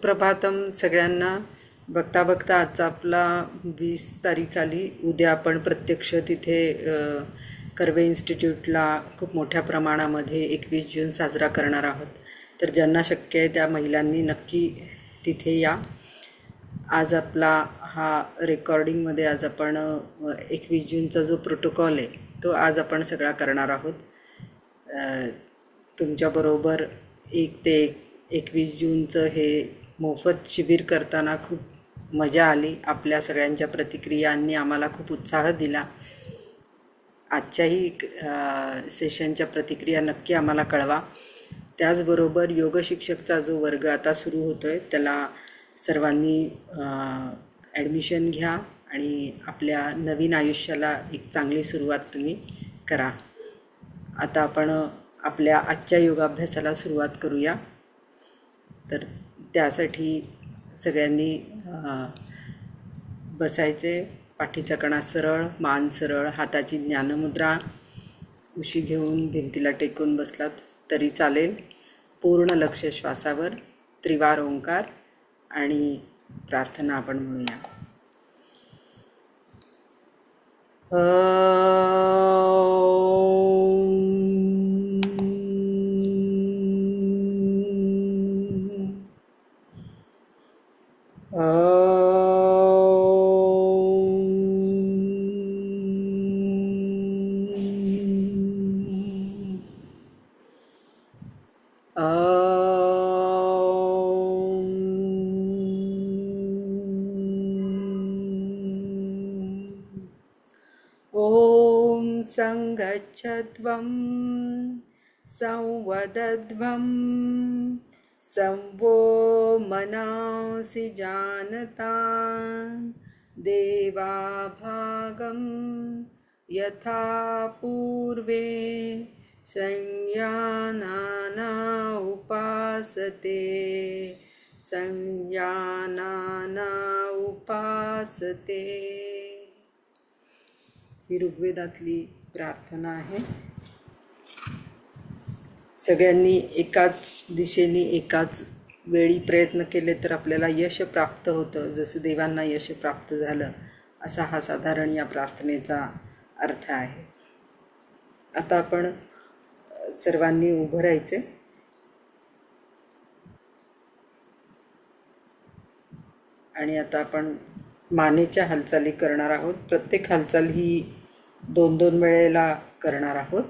सुप्रभातम सगळ्यांना. बघता बघता आजचा आपला 20 तारीख आली. उद्या आपण प्रत्यक्ष तिथे कर्वे इन्स्टिट्यूटला खूप मोठ्या प्रमाणामध्ये 21 जून साजरा करणार आहोत. तर ज्यांना शक्य आहे त्या महिलांनी नक्की तिथे या. आज आपला हा रेकॉर्डिंगमध्ये आज आपण 21 जूनचा जो प्रोटोकॉल आहे तो आज आपण सगळा करणार आहोत. तुमच्याबरोबर 1 ते 21 जूनचं हे मोफत शिबिर करताना खूप मजा आली. आपल्या सगळ्यांच्या प्रतिक्रियांनी आम्हाला खूप उत्साह दिला. आजच्याही सेशनच्या प्रतिक्रिया नक्की आम्हाला कळवा. त्याचबरोबर योग शिक्षकचा जो वर्ग आता सुरू होतो आहे त्याला सर्वांनी ॲडमिशन घ्या आणि आपल्या नवीन आयुष्याला एक चांगली सुरुवात तुम्ही करा. आता आपण आपल्या आजच्या योगाभ्यासाला सुरुवात करूया. तर त्यासाठी सगळ्यांनी बसायचे. पाठीचा कणा सरळ, मान सरळ, हाताची ज्ञानमुद्रा उशी घेऊन भिंतीला टेकून बसलात तरी चालेल. पूर्ण लक्ष श्वासावर, त्रिवार ओंकार आणि प्रार्थना आपण म्हणूया. ॐ संगच्छध्वं संवदध्वं संवो मनांसि जानता देवाभागं यथा पूर्वे संयानाना उपासते संयानाना उपासते. ही ऋग्वेदातली प्रार्थना आहे. सगळ्यांनी एकाच दिशेने एकाच वेळी प्रयत्न केले तर आपल्याला यश प्राप्त होतं. जसं देवांना यश प्राप्त झालं असा हा साधारण या प्रार्थनेचा अर्थ आहे. आता आपण सर्वांनी उभं राहायचे आणि आता आपण मानेच्या हालचाली करणार आहोत. प्रत्येक हालचाल ही 2-2 वेळेला करणार आहोत.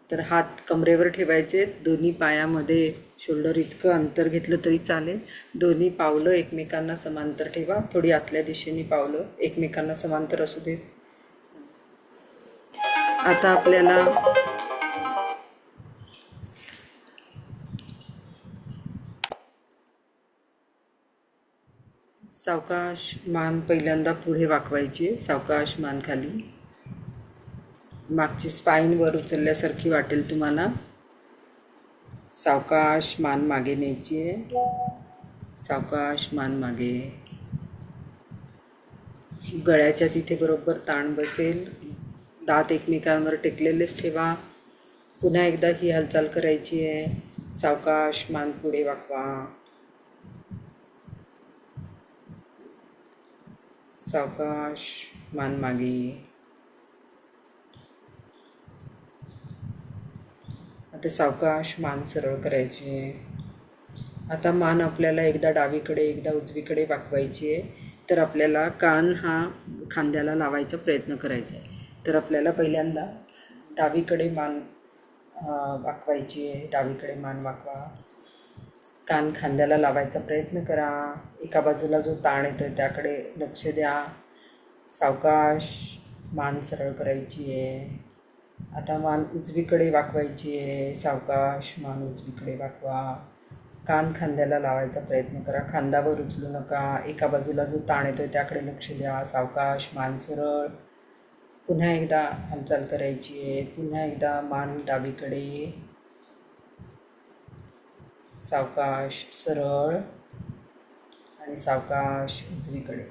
तर हात कमरेवर ठेवायचे. दोन्ही पायामध्ये शोल्डर इतकं अंतर घेतलं तरी चालेल. दोन्ही पावलं एकमेकांना समांतर ठेवा. थोडी आतल्या दिशेने पावलं एकमेकांना समांतर असू देत. आता आपल्याला सावकाश मान पहिल्यांदा पुढे वाकवायची. सावकाश मान खाली. मागची स्पाईन वर उचलल्यासारखी वाटेल तुम्हाला. सावकाश मान मागे न्यायची आहे. सावकाश मान मागे. गळ्याच्या तिथे बरोबर ताण बसेल. दात एकमेकांवर टेकलेलेच ठेवा. पुन्हा एकदा ही हालचाल करायची आहे. सावकाश मान पुढे वाकवा. सावकाश मान मागे. आता सावकाश मान सरळ करायची आहे. आता मान आपल्याला एकदा डावीकडे एकदा उजवीकडे वाकवायची आहे. तर आपल्याला कान हा खांद्याला लावायचा प्रयत्न करायचा आहे. तर आपल्याला पहिल्यांदा डावीकडे मान वाकवायची आहे. डावीकडे मान वाकवा. कान खांद्याला लावायचा प्रयत्न करा. एका बाजूला जो ताण येतो त्याकडे लक्ष द्या. सावकाश मान सरळ करायची आहे. आता मान उजवीकडे वाकवायची आहे. सावकाश मान उजवीकडे वाकवा. कान खांद्याला लावायचा प्रयत्न करा. खांद्यावर उचलू नका. एका बाजूला जो ताण येतो त्याकडे लक्ष द्या. सावकाश मान सरळ. पुन्हा एकदा हालचाल करायची आहे. पुन्हा एकदा मान डावीकडे. सावकाश सरळ आणि सावकाश उजवीकडे.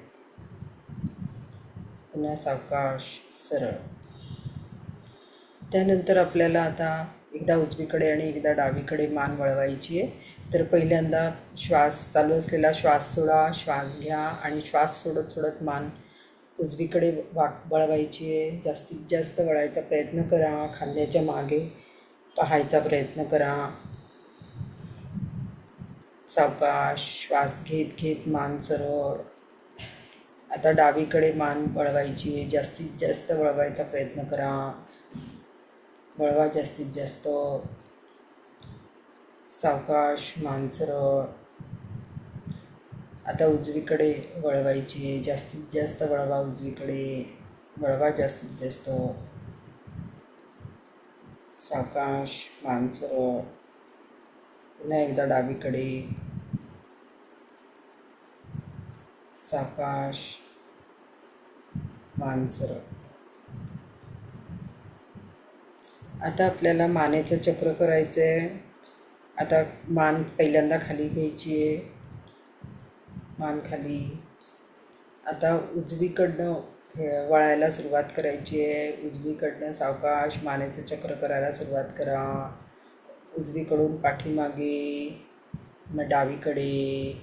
पुन्हा सावकाश सरळ. त्यानंतर आपल्याला आता एक एकदा उजवीकडे आणि एकदा डावीकडे मान वळवायची आहे। तर पहिल्यांदा श्वास चालू असलेला श्वास सोडा, श्वास घ्या आणि श्वास सोडत सोडत मान उजवीकडे वळवायची आहे। जास्तीत जास्त वळायचा प्रयत्न करा, खांद्याच्या मागे पाहायचा प्रयत्न करा। सावकाश श्वास घेत घेत मान सरळ। आता डावीकडे मान वळवायची आहे, जास्तीत जास्त वळवायचा प्रयत्न करा, वळवा जास्तीत जास्त। सावकाश मान सरळ। आता उजवीकडे वळवायची आहे, जास्तीत जास्त वळवा उजवीकडे, वळवा जास्तीत जास्त। सावकाश मान सरळ। पुन्हा एकदा डावीकडे, सावकाश मान सरळ। आता आपल्याला मानेचं चक्र करायचं आहे। आता मान पहिल्यांदा खाली घ्यायची आहे, मान खाली। आता उजवीकडनं वळायला सुरुवात करायची आहे, उजवीकडनं सावकाश मानेचं चक्र करायला सुरुवात करा। उजवीकडून पाठीमागे, मग डावीकडे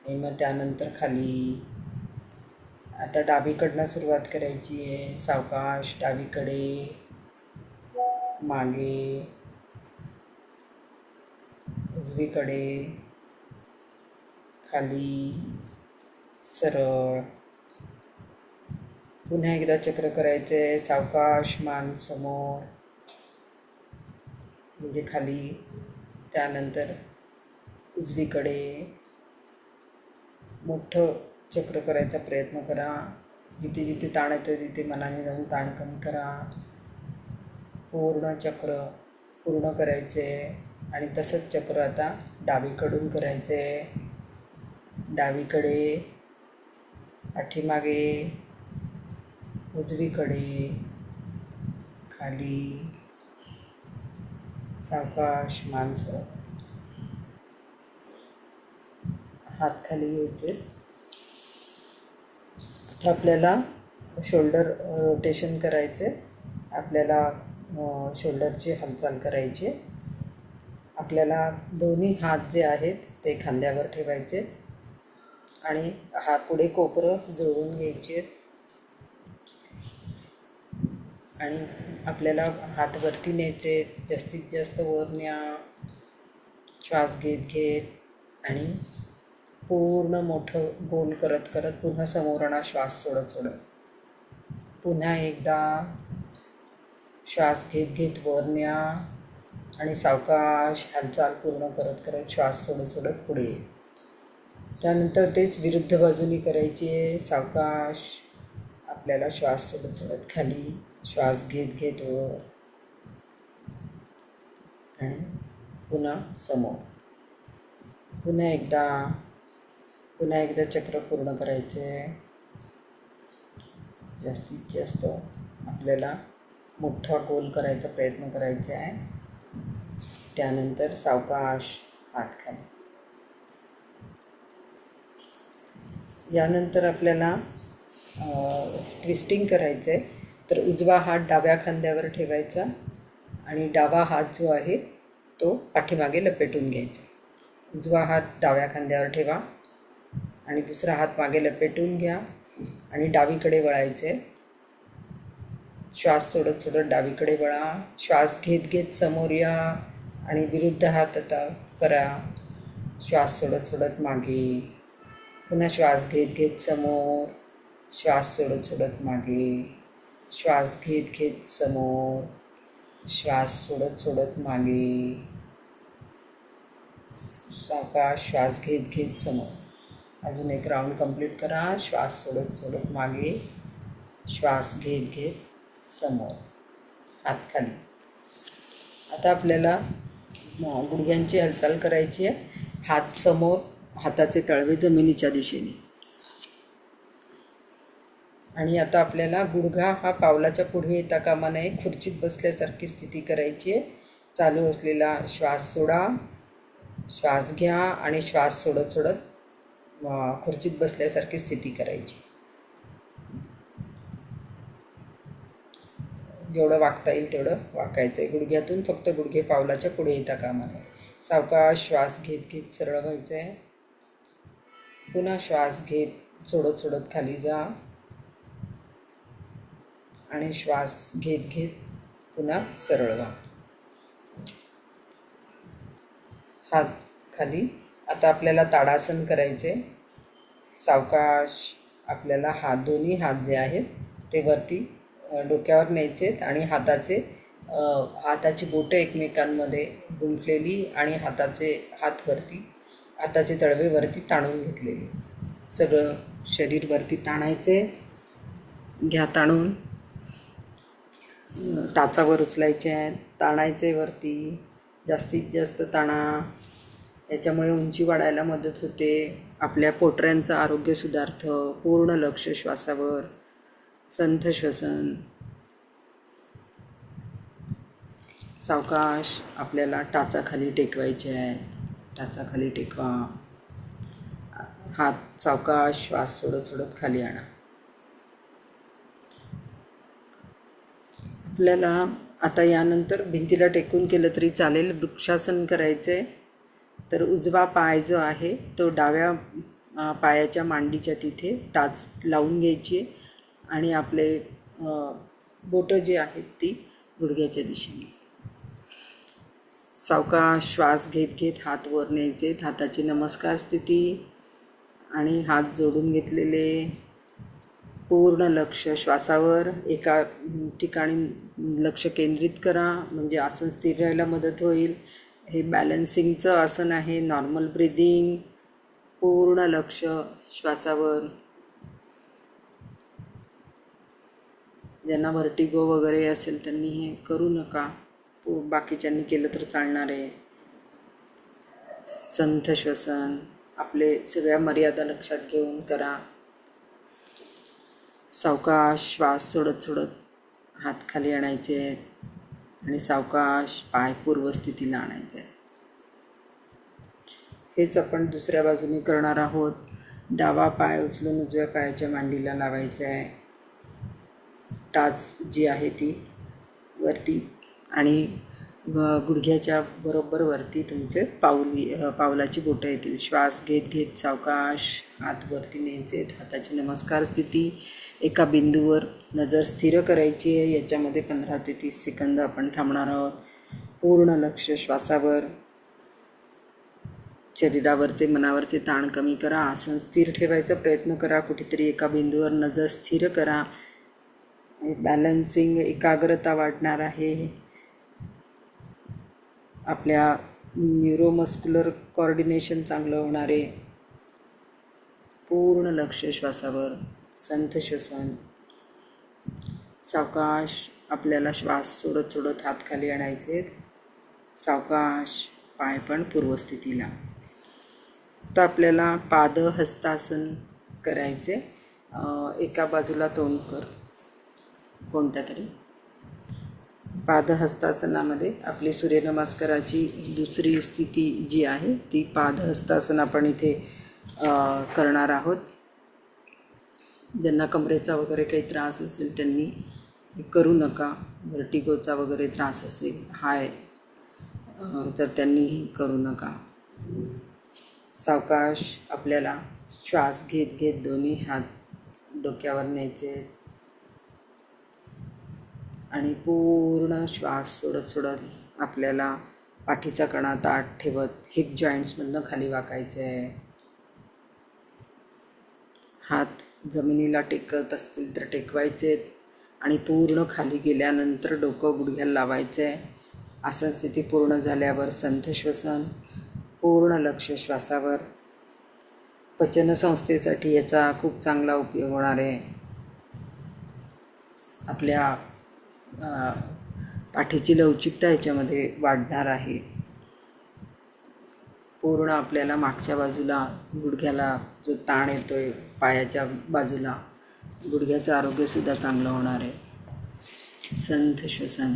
आणि मग त्यानंतर खाली। आता डावीकडनं सुरुवात करायची आहे, सावकाश डावीकडे, मागे, उजवीकडे, खाली, सरळ। पुन्हा एकदा चक्र करायचं आहे, सावकाश मान समोर म्हणजे खाली, त्यानंतर उजवीकडे। मोठं चक्र करायचा प्रयत्न करा, जिथे जिथे ताण येतो तिथे मनाने जाऊन ताण कमी करा। पूर्ण चक्र पूर्ण करायचे आणि तसंच चक्र आता डावीकडून करायचे। डावीकडे, पाठीमागे, उजवीकडे, खाली, सावकाश मान सरळ। हात खाली घ्यायचे। आता आपल्याला शोल्डर रोटेशन करायचे, आपल्याला शोल्डरची हालचाल करायची। आपल्याला दोन्ही हात जे आहेत ते खांद्यावर ठेवायचे आणि पुढे कोपरं जुळवून घ्यायचे आणि आपल्याला हात वरती न्यायचे, जास्तीत जास्त वर न्या। श्वास घेत घेत आणि पूर्ण मोठं गोल करत करत पुन्हा समोर आणा, श्वास सोडत सोडत। पुन्हा एकदा श्वास घेत घेत वर न्या आणि सावकाश हालचाल पूर्ण करत करत श्वास सोडत सोडत पुढे। त्यानंतर तेच विरुद्ध बाजूनी करायची आहे, सावकाश आपल्याला श्वास सोडत सोडत खाली, श्वास घेत घेत वर आणि पुन्हा समोर। पुन्हा एकदा चक्र पूर्ण करायचे। जास्तीत जास्त आपल्याला मोठा गोल करायचा प्रयत्न करायचा आहे। त्यानंतर सावकाश हात खाली। यानंतर आपल्याला ट्विस्टिंग करायचं आहे। तर उजवा हात डाव्या खांद्यावर ठेवायचा आणि डावा हात जो आहे तो पाठीमागे लपेटून घ्यायचा। उजवा हात डाव्या खांद्यावर ठेवा आणि दुसरा हात मागे लपेटून घ्या आणि डावीकडे वळायचे। श्वास सोडत सोडत डावीकडे वळा, श्वास घेत घेत समोर या आणि विरुद्ध हात आता करा। श्वास सोडत सोडत मागे, पुन्हा श्वास घेत घेत समोर, श्वास सोडत सोडत मागे, श्वास घेत घेत समोर, श्वास सोडत सोडत मागे, सावकाश श्वास घेत घेत समोर। अजून एक राऊंड कंप्लीट करा, श्वास सोडत सोडत मागे, श्वास घेत घेत समोर, हात खाली। आता आपल्याला गुडघ्यांची हालचाल करायची आहे। हात समोर, हाताचे तळवे जमिनीच्या दिशेने। आणि आता आपल्याला गुडघा हा पावलाच्या पुढे येता कामा नये, खुर्चीत बसल्यासारखी स्थिती करायची आहे। चालू असलेला श्वास सोडा, श्वास घ्या आणि श्वास सोडत सोडत खुर्चीत बसल्यासारखी स्थिती करायची। जेवढं वाकता येईल तेवढं वाकायचं आहे. गुडघ्यातून फक्त गुडघे पावलाच्या पुढे येता कामा नये. सावकाश श्वास घेत घेत सरळ व्हायचं आहे. पुन्हा श्वास घेत सोडत सोडत खाली जा आणि श्वास घेत घेत पुन्हा सरळ व्हा. हात खाली. आता आपल्याला ताडासन करायचे. सावकाश आपल्याला दोन्ही हात जे आहेत ते वरती डोक्यावर न्यायचेत आणि हाताची बोटं एकमेकांमध्ये गुंफलेली आणि हाताचे तळवे वरती ताणून घेतलेले. सगळं शरीर वरती ताणायचे. घ्या ताणून. टाचावर उचलायचे आहेत. ताणायचे वरती. जास्तीत जास्त ताणा. याच्यामुळे उंची वाढायला मदत होते. आपल्या पोटऱ्यांचं आरोग्य सुधारतं. पूर्ण लक्ष श्वासावर. संथ श्वसन. सावकाश आपल्याला टाचा खाली टेकवायचे आहेत. टाचा खाली टेकवा. हात सावकाश श्वास सोडत सोडत खाली आणा. आपल्याला आता यानंतर भिंतीला टेकून केलं तरी चालेल. वृक्षासन करायचे. तर उजवा पाय जो आहे तो डाव्या पायाच्या मांडीच्या तिथे टाच लावून घ्यायची आणि आपले बोटं जी आहेत ती गुडघ्याच्या दिशेने. सावकाश श्वास घेत घेत हात वर न्यायचे. हाताची नमस्कार स्थिती आणि हात जोडून घेतलेले. पूर्ण लक्ष श्वासावर. एका ठिकाणी लक्ष केंद्रित करा म्हणजे आसन स्थिर राहायला मदत होईल. हे बॅलन्सिंगचं आसन आहे. Normal breathing. पूर्ण लक्ष श्वासावर. ज्यांना व्हर्टिगो वगैरे असेल त्यांनी हे करू नका. बाकीच्यांनी केलं तर चालणार आहे. संथ श्वसन. आपले सगळ्या मर्यादा लक्षात घेऊन करा. सावकाश श्वास सोडत सोडत हात खाली आणायचे आहेत आणि सावकाश पाय पूर्वस्थितीला आणायचे आहेत. हेच आपण दुसऱ्या बाजूने करणार आहोत. डावा पाय उचलून उजव्या पायाच्या मांडीला लावायचा आहे. टाच जी आहे ती वरती आणि गुडघ्याच्या बरोबर वरती तुमचे पावलाची बोटं येतील. श्वास घेत घेत सावकाश हात वरती न्यायचे. हाताची नमस्कार स्थिती. एका बिंदूवर नजर स्थिर करायची आहे. याच्यामध्ये 15 ते 30 सेकंद आपण थांबणार आहोत. पूर्ण लक्ष श्वासावर. शरीरावरचे मनावरचे ताण कमी करा. आसन स्थिर ठेवायचा प्रयत्न करा. कुठेतरी एका बिंदूवर नजर स्थिर करा. बॅलन्सिंग एकाग्रता वाढणार आहे. आपल्या न्यूरोमस्क्युलर कोऑर्डिनेशन चांगलं होणार आहे. पूर्ण लक्ष श्वासावर. संथ श्वसन. सावकाश आपल्याला श्वास सोडत सोडत हात खाली आणायचे. सावकाश पाय पण पूर्वस्थितीला. आता आपल्याला पादहस्तासन करायचे. एका बाजूला तोंड कर कोणत्या तरी. पादहस्तासनामध्ये आपली सूर्यनमस्काराची दुसरी स्थिती जी आहे ती पादहस्तासन आपण इथे करणार आहोत. ज्यांना कमरेचा वगैरे काही त्रास असेल त्यांनी करू नका. व्हर्टिगोचा वगैरे त्रास असेल तर त्यांनीही करू नका. सावकाश आपल्याला श्वास घेत घेत दोन्ही हात डोक्यावर न्यायचे आणि पूर्ण श्वास सोडत सोडत आपल्याला पाठीचा कणा ताठ ठेवत हिप जॉईंट्समधनं खाली वाकायचे आहे. हात जमिनीला टेकत असतील तर टेकवायचे आणि पूर्ण खाली गेल्यानंतर डोकं गुडघ्याला लावायचं आहे. आसन स्थिती पूर्ण झाल्यावर संथ श्वसन. पूर्ण लक्ष श्वासावर. पचनसंस्थेसाठी याचा खूप चांगला उपयोग होणार आहे. आपल्या पाठीची लवचिकता याच्यामध्ये वाढणार आहे. पूर्ण आपल्याला मागच्या बाजूला गुडघ्याला जो ताण येतोय पायाच्या बाजूला गुडघ्याचं आरोग्यसुद्धा चांगलं होणार आहे. संथ श्वसन.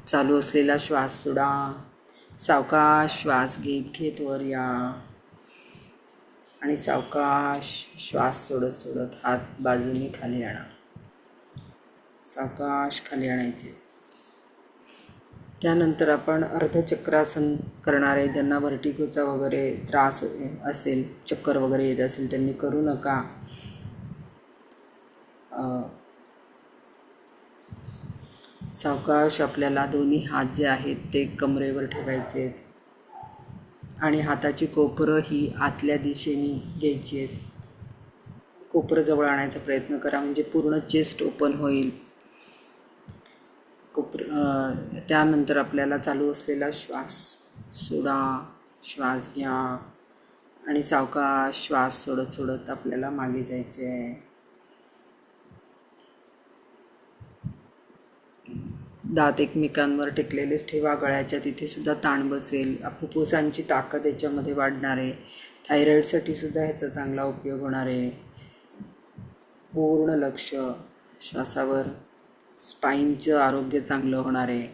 चालू असलेला श्वास सोडा. सावकाश श्वास घेत घेत वर या. आणि सावकाश श्वास सोडत सोडत हात बाजूने खाली आणा. सावकाश खाली आणायचे. त्यानंतर आपण अर्धचक्रासन करणारे, ज्यांना व्हर्टिगोचा वगैरे त्रास असेल, चक्कर वगैरे येत असेल, त्यांनी करू नका. सावकाश आपल्याला दोन्ही हात जे आहेत ते कमरेवर ठेवायचे आणि हाताची कोपरं ही आतल्या दिशेने घ्यायची आहेत. कोपरं जवळ आणायचा प्रयत्न करा, म्हणजे पूर्ण चेस्ट ओपन होईल. त्यानंतर आपल्याला चालू असलेला श्वास सोडा, श्वास घ्या आणि सावकाश श्वास सोडत सोडत आपल्याला मागे जायचे आहे. दात एकमेकांवर टेकलेलेच ठेवा. गळ्याच्या तिथे सुद्धा ताण बसेल. फुफ्फुसांची ताकद याच्यामध्ये वाढणार आहे. थायरॉईडसाठी सुद्धा ह्याचा चांगला उपयोग होणार आहे. पूर्ण लक्ष श्वासावर. स्पाईनचं आरोग्य चांगलं होणार आहे.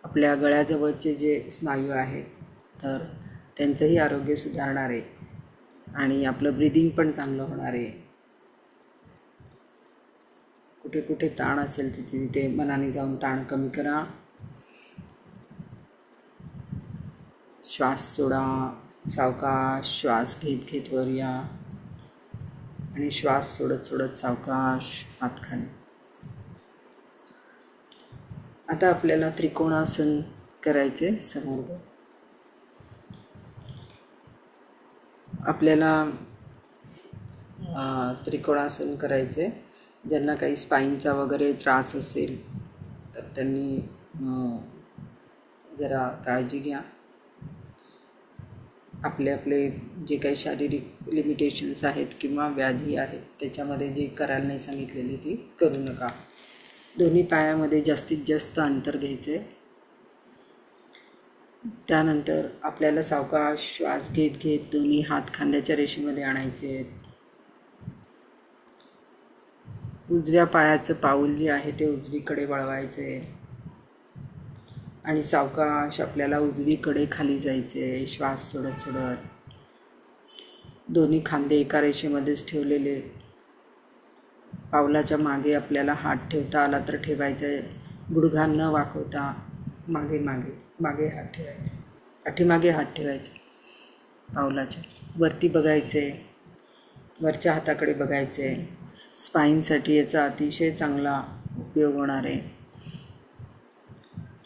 आपल्या गळ्याजवळचे जे स्नायू आहेत तर त्यांचंही आरोग्य सुधारणार आहे आणि आपलं ब्रिदिंग पण चांगलं होणार आहे. कुठे कुठे ताण असेल तिथे तिथे मनाने जाऊन ताण कमी करा. श्वास सोडा. सावकाश श्वास घेत घेत वर या आणि श्वास सोडत सोडत सावकाश हात खाली. आता आपल्याला त्रिकोणासन करायचे. समोर आपल्याला त्रिकोणासन करायचे. ज्यांना काही स्पाईनचा वगैरे त्रास असेल तर त्यांनी जरा काळजी घ्या. आपले जे काही शारीरिक लिमिटेशन्स आहेत किंवा व्याधी आहेत त्याच्यामध्ये जे करायला नाही सांगितलेली ती करू नका. दोन्ही पायामध्ये जास्तीत जास्त अंतर घ्यायचे. त्यानंतर आपल्याला सावकाश श्वास घेत घेत दोन्ही हात खांद्याच्या रेषेमध्ये आणायचे. उजव्या पायाचं पाऊल जे आहे ते उजवीकडे वळवायचे आणि सावकाश आपल्याला उजवीकडे खाली जायचे. श्वास सोडत सोडत. दोन्ही खांदे एका रेषेमध्येच ठेवलेले. पावलाच्या मागे आपल्याला हात ठेवता आला तर ठेवायचा. गुडघा न वाकवता मागे हात ठेवायचे. पाठीमागे हात ठेवायचे. पावलाच्या वरती बघायचे. वरच्या हाताकडे बघायचे. स्पाईनसाठी याचा अतिशय चांगला उपयोग होणार आहे.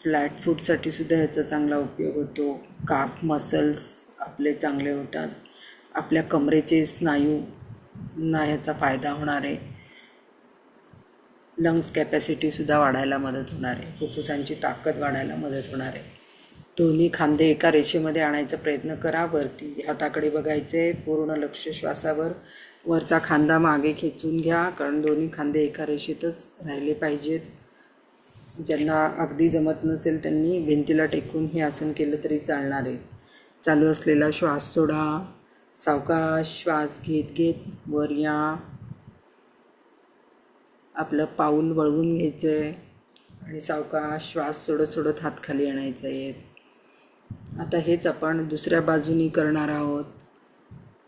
फ्लॅट फूटसाठी सुद्धा ह्याचा चांगला उपयोग होतो. काफ मसल्स आपले चांगले होतात. आपल्या कमरेचे स्नायूंना ह्याचा फायदा होणार आहे. लंग्स कॅपॅसिटीसुद्धा वाढायला मदत होणार आहे. फुफ्फुसांची ताकद वाढायला मदत होणार आहे. दोन्ही खांदे एका रेषेमध्ये आणायचा प्रयत्न करा. वरती हाताकडे बघायचे. पूर्ण लक्ष श्वासावर. वरचा खांदा मागे खेचून घ्या, कारण दोन्ही खांदे एका रेषेतच राहिले पाहिजेत. ज्यांना अगदी जमत नसेल त्यांनी भिंतीला टेकून हे आसन केलं तरी चालणार आहे. चालू असलेला श्वास सोडा. सावकाश श्वास घेत घेत वर या. आपलं पाऊल वळवून घ्यायचं आहे आणि सावकाश श्वास सोडत सोडत हात खाली आणायचा आहे. आता हेच आपण दुसऱ्या बाजूनी करणार आहोत.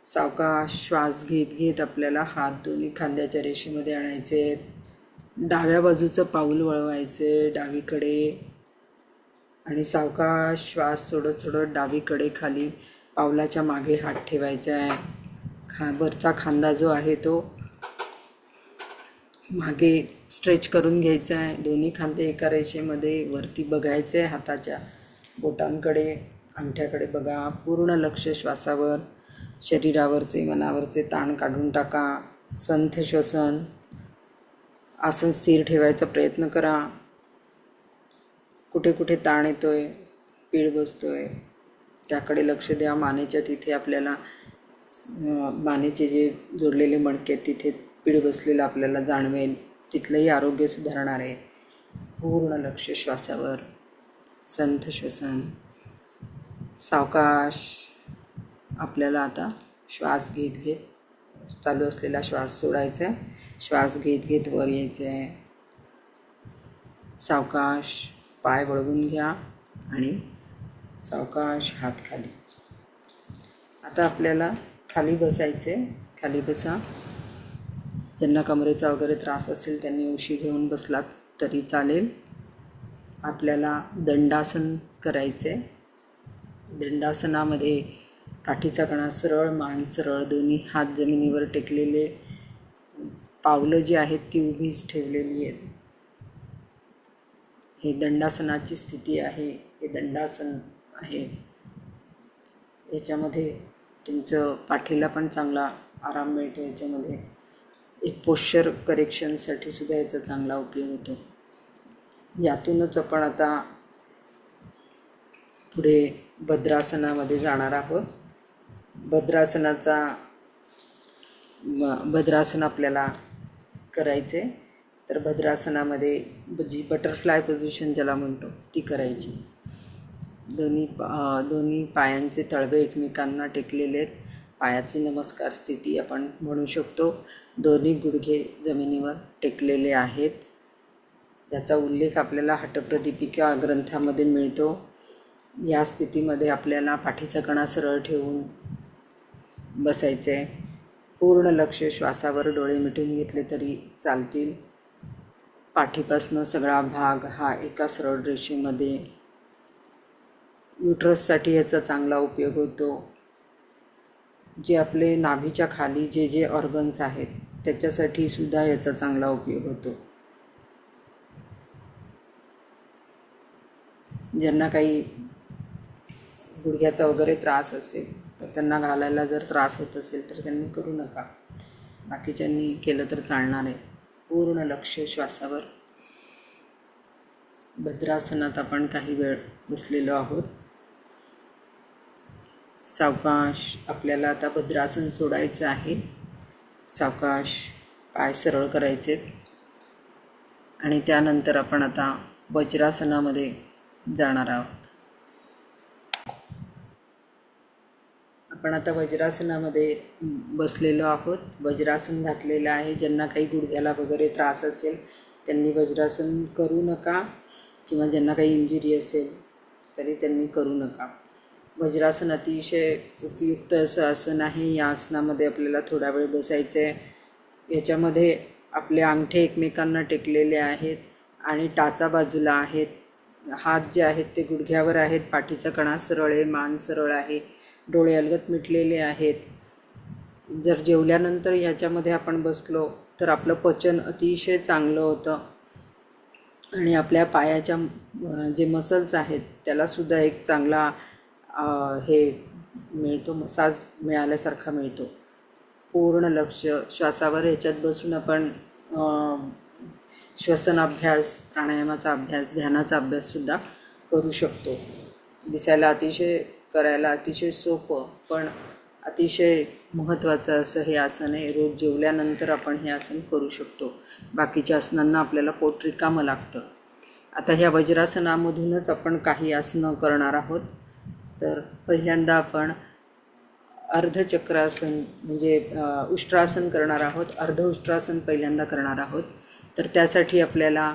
सावकाश श्वास घेत घेत आपल्याला हात दोन्ही खांद्याच्या रेषेमध्ये आणायचे आहेत. डाव्या बाजूचं पाऊल वळवायचे डावीकडे आणि सावकाश श्वास सोडत सोडत डावीकडे खाली पावलाच्या मागे हात ठेवायचा आहे. वरचा खांदा जो आहे तो मागे स्ट्रेच करून घ्यायचा आहे. दोन्ही खांदे एका रेषेमध्ये. वरती बघायचे. हाताच्या बोटांकडे, अंगठ्याकडे बघा. पूर्ण लक्ष श्वासावर. शरीरावरचे मनावरचे ताण काढून टाका. संथ श्वसन. आसन स्थिर ठेवायचा प्रयत्न करा. कुठे कुठे ताण येतोय, पीळ बसतोय त्याकडे लक्ष द्या. मानेच्या तिथे आपल्याला मानेचे जे जोडलेले मणके आहेत तिथे पीळ बसलेलं आपल्याला जाणवेल. तिथलंही आरोग्य सुधारणार आहे. पूर्ण लक्ष श्वासावर. संथ श्वसन. सावकाश आपल्याला आता श्वास घेत घेत चालू असलेला श्वास सोडायचा आहे. श्वास घेत घेत वर यायचं आहे. सावकाश पाय वळवून घ्या आणि सावकाश हात खाली. आता आपल्याला खाली बसायचे. खाली बसा. ज्यांना कमरेचा वगैरे त्रास असेल त्यांनी उशी घेऊन बसलात तरी चालेल. आपल्याला दंडासन करायचे. दंडासनामध्ये पाठीचा कणा सरळ, मान सरळ, दोन्ही हात जमिनीवर टेकलेले, पावलं जी आहेत ती उभीच ठेवलेली आहेत. हे दंडासनाची स्थिती आहे. हे दंडासन आहे. याच्यामध्ये तुमचं पाठीला पण चांगला आराम मिळतो. याच्यामध्ये एक पोश्चर करेक्शनसाठी सुद्धा याचा चांगला उपयोग होतो. यातूनच आपण आता पुढे भद्रासनामध्ये जाणार आहोत. भद्रासन आपल्याला करायचे. तर भद्रासनामध्ये जी बटरफ्लाय पोझिशन ज्याला म्हणतो ती करायची. दोन्ही पायांचे तळवे एकमेकांना टेकलेले आहेत. पायाची नमस्कार स्थिती आपण म्हणू शकतो. दोन्ही गुडघे जमिनीवर टेकलेले आहेत. याचा उल्लेख आपल्याला हठप्रदीपिका ग्रंथामध्ये मिळतो. या स्थितीमध्ये आपल्याला पाठीचा कणा सरळ ठेवून बसायचे. पूर्ण लक्ष श्वासावर, डोळे मिटून घेतले तरी चालतील. पाठीपासनं सगळा भाग हा एका सरळ रेषेमध्ये. युट्रससाठी याचा चांगला उपयोग होतो. जे आपले नाभीच्या खाली जे ऑर्गन्स आहेत त्याच्यासाठी सुद्धा याचा चांगला उपयोग होतो. ज्यांना काही गुडघ्याचा वगैरे त्रास असेल तर त्यांना घालायला जर त्रास होत असेल तर त्यांनी करू नका. बाकीच्यांनी केलं तर चालणार आहे. पूर्ण लक्ष श्वासावर. भद्रासनात आपण काही वेळ बसलेलो आहोत. सावकाश आपल्याला आता भद्रासन सोडायचं आहे. सावकाश पाय सरळ करायचे आणि त्यानंतर आपण आता वज्रासनामध्ये जाणार आहोत. आपण आता वज्रासनामध्ये बसलेलो आहोत. वज्रासन घातलेलं आहे. ज्यांना काही गुडघ्याला वगैरे त्रास असेल त्यांनी वज्रासन करू नका, किंवा ज्यांना काही इंजुरी असेल तरी त्यांनी करू नका. वज्रासन अतिशय उपयुक्त असं आसन आहे. या आसनामध्ये आपल्याला थोडा वेळ बसायचं आहे. याच्यामध्ये आपले अंगठे एकमेकांना टेकलेले आहेत आणि टाचा बाजूला आहेत. हात जे आहेत ते गुडघ्यावर आहेत. पाठीचा कणा सरळ आहे, मान सरळ आहे, डोळे अलगद मिटलेले आहेत. जर जेवल्यानंतर ह्याच्यामध्ये आपण बसलो तर आपलं पचन अतिशय चांगलं होतं आणि आपल्या पायाच्या जे मसल्स आहेत त्यालासुद्धा एक चांगला हे मिळतो, मसाज मिळाल्यासारखा मिळतो. पूर्ण लक्ष श्वासावर. ह्याच्यात बसून आपण श्वसनाभ्यास, प्राणायामाचा अभ्यास, ध्यानाचा अभ्याससुद्धा करू शकतो. दिसायला करायला अतिशय सोपं पण अतिशय महत्त्वाचं असं हे आसन आहे. रोज जेवल्यानंतर आपण हे आसन करू शकतो. बाकीच्या आसनांना आपल्याला पोट रिकामं लागतं. आता ह्या वज्रासनामधूनच आपण काही आसनं करणार आहोत. तर पहिल्यांदा आपण अर्धचक्रासन म्हणजे उष्ट्रासन करणार आहोत. अर्ध उष्ट्रासन पहिल्यांदा करणार आहोत. तर त्यासाठी आपल्याला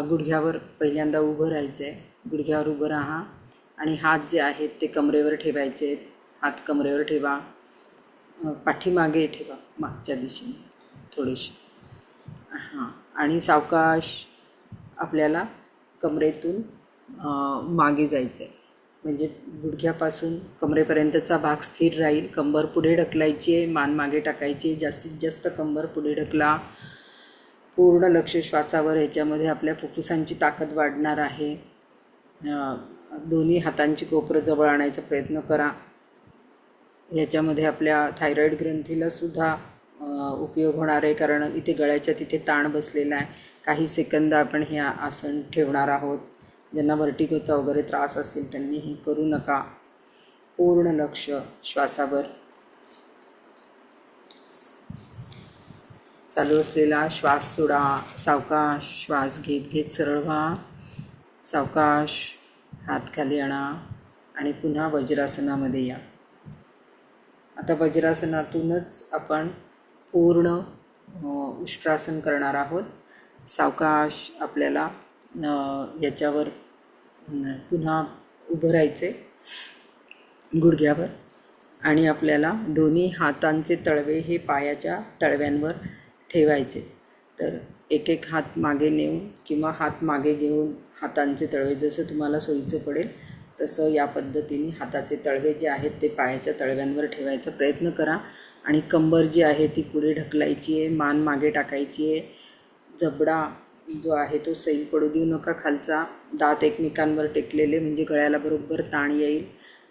गुडघ्यावर पहिल्यांदा उभं राहायचं आहे. गुडघ्यावर उभं राहा आणि हात जे आहेत ते कमरेवर ठेवायचे आहेत. हात कमरेवर ठेवा. पाठीमागे ठेवा, मागच्या दिशेने थोडेसे. आणि सावकाश आपल्याला कमरेतून मागे जायचं आहे. म्हणजे गुडघ्यापासून कमरेपर्यंतचा भाग स्थिर राहील. कंबर पुढे ढकलायची आहे, मान मागे टाकायची. जास्तीत जास्त कंबर पुढे ढकला. पूर्ण लक्ष श्वासावर. ह्याच्यामध्ये आपल्या फुफ्फुसांची ताकद वाढणार आहे. दोन्ही हातांची कोपरं जवळ आणायचा प्रयत्न करा. ह्याच्यामध्ये आपल्या थायरॉईड ग्रंथीलासुद्धा उपयोग होणार आहे, कारण इथे गळ्याच्या तिथे ताण बसलेला आहे. काही सेकंद आपण हे आसन ठेवणार आहोत. ज्यांना व्हर्टिगोचा वगैरे त्रास असेल त्यांनी हे करू नका. पूर्ण लक्ष श्वासावर. चालू असलेला श्वास सोडा. सावकाश श्वास घेत घेत सरळ व्हा. सावकाश हात खाली आणा आणि पुन्हा वज्रासनामध्ये या. आता वज्रासनातूनच आपण पूर्ण उष्ट्रासन करणार आहोत. सावकाश आपल्याला याच्यावर पुन्हा उभं राहायचे गुडघ्यावर आणि आपल्याला दोन्ही हातांचे तळवे हे पायाच्या तळव्यांवर ठेवायचे. तर एक एक हात मागे नेऊन किंवा हात मागे घेऊन हातांचे तळवे जसं तुम्हाला सोयीचं पडेल तसं या पद्धतीने हाताचे तळवे जे आहेत ते पायाच्या तळव्यांवर ठेवायचा प्रयत्न करा. आणि कंबर जी आहे ती पुढे ढकलायची आहे, मान मागे टाकायची आहे. जबडा जो आहे तो सैल पडू देऊ नका खालचा. दात एकमेकांवर टेकलेले म्हणजे गळ्याला बरोबर ताण येईल.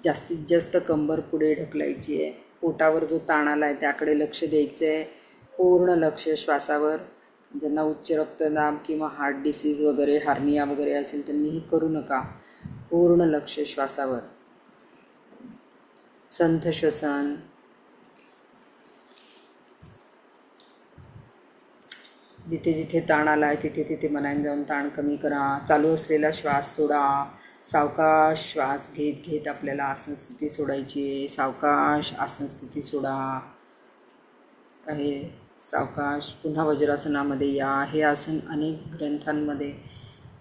जास्तीत जास्त कंबर पुढे ढकलायची आहे. पोटावर जो ताण आला आहे त्याकडे लक्ष द्यायचं आहे. पूर्ण लक्ष श्वासावर. ज्यांना उच्च रक्तदाब किंवा हार्ट डिसीज वगैरे हार्निया वगैरे असेल त्यांनीही करू नका. पूर्ण लक्ष श्वासावर. संथ श्वसन. जिथे जिथे ताण आला आहे तिथे तिथे मनाने जाऊन ताण कमी करा. चालू असलेला श्वास सोडा. सावकाश श्वास घेत घेत आपल्याला आसन स्थिती सोडायची आहे. सावकाश आसन स्थिती सोडा आहे. सावकाश पुन्हा वज्रासनामध्ये या. हे आसन अनेक ग्रंथांमध्ये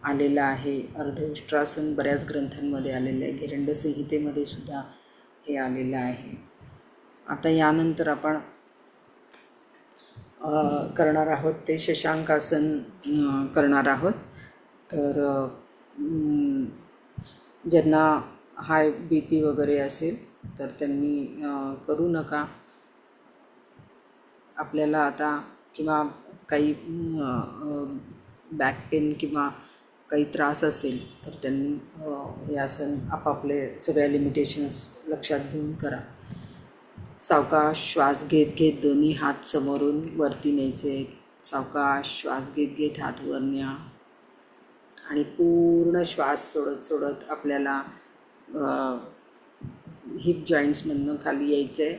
आलेलं आहे. अर्धउष्ट्रासन बऱ्याच ग्रंथांमध्ये आलेलं आहे. गिरंड संहितेमध्ये सुद्धा हे आलेलं आहे. आता यानंतर आपण करणार आहोत ते शशांकासन करणार आहोत. तर ज्यांना हाय BP वगैरे असेल तर त्यांनी करू नका. आपल्याला आता किंवा काही बॅक पेन किंवा काही त्रास असेल तर त्यांनी हे आसन आपापले सगळ्या लिमिटेशन्स लक्षात घेऊन करा. सावकाश श्वास घेत घेत दोन्ही हात समोरून वरती न्यायचे. सावकाश श्वास घेत घेत हात वर न्या आणि पूर्ण श्वास सोडत सोडत आपल्याला हिप जॉईंट्समधनं खाली यायचं आहे.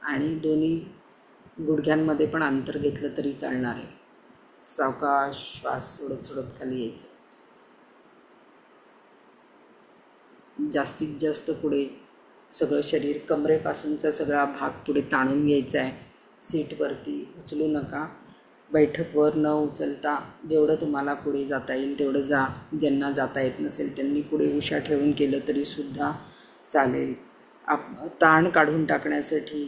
आणि दोन्ही गुडघ्यांमध्ये पण अंतर घेतलं तरी चालणार आहे. सावकाश श्वास सोडत सोडत खाली यायचं. जास्तीत जास्त पुढे सगळं शरीर कमरेपासूनचा सगळा भाग पुढे ताणून घ्यायचा आहे. सीटवरती उचलू नका. बैठकवर न उचलता जेवढं तुम्हाला पुढे जाता येईल तेवढं जा. ज्यांना जाता येत नसेल त्यांनी पुढे उशा ठेवून केलं तरीसुद्धा चालेल. ताण काढून टाकण्यासाठी,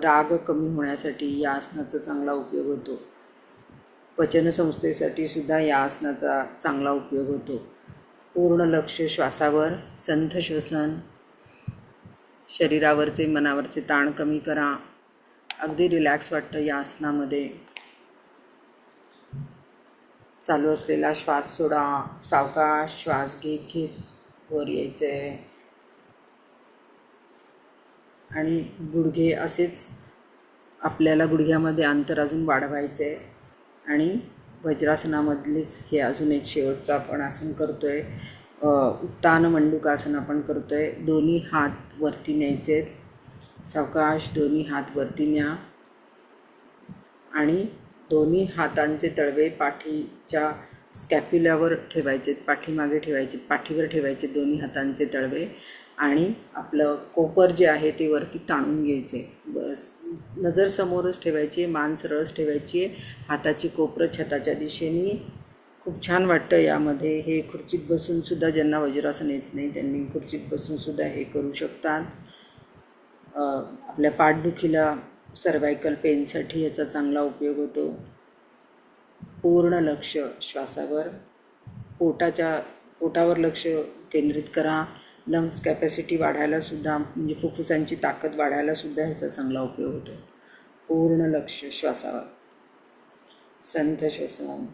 राग कमी होण्यासाठी या आसनाचा चांगला उपयोग होतो. पचनसंस्थेसाठी सुद्धा या आसनाचा चांगला उपयोग होतो. पूर्ण लक्ष श्वासावर. संथ श्वसन. शरीरावरचे मनावरचे ताण कमी करा. अगदी रिलॅक्स वाटतं या आसनामध्ये. चालू असलेला श्वास सोडा. सावकाश श्वास घेत घेत वर यायचं आहे. आणि गुडघे असेच आपल्याला गुडघ्यामध्ये अंतर अजून वाढवायचं आहे. आणि वज्रासनामधलेच हे अजून एक शेवटचं आपण आसन करतो आहे. उत्तान मंडूकासन आपण करतो आहे. दोन्ही हात वरती न्यायचे आहेत. सावकाश दोन्ही हात वरती न्या आणि दोन्ही हातांचे तळवे पाठीच्या स्कॅप्युलावर ठेवायचे. पाठीमागे ठेवायचे. पाठीवर ठेवायचे दोन्ही हातांचे तळवे. आणि आपलं कोपर जे आहे ते वरती ताणून घ्यायचे. बस नजर समोरच ठेवायची. मान सरळच ठेवायची. हाताची कोपरं छताच्या दिशेने. खूप छान वाटतं यामध्ये. हे खुर्चीत बसूनसुद्धा ज्यांना वज्रासन येत नाही त्यांनी खुर्चीत बसूनसुद्धा हे करू शकतात. आपल्या पाठदुखीला सर्वायकल पेनसाठी याचा चांगला उपयोग होतो. पूर्ण लक्ष श्वासावर. पोटावर लक्ष केंद्रित करा. लंग्स कॅपॅसिटी वाढायलासुद्धा म्हणजे फुफ्फुसांची ताकद वाढायलासुद्धा ह्याचा चांगला उपयोग होतो. पूर्ण लक्ष श्वासावर. संथ श्वसन.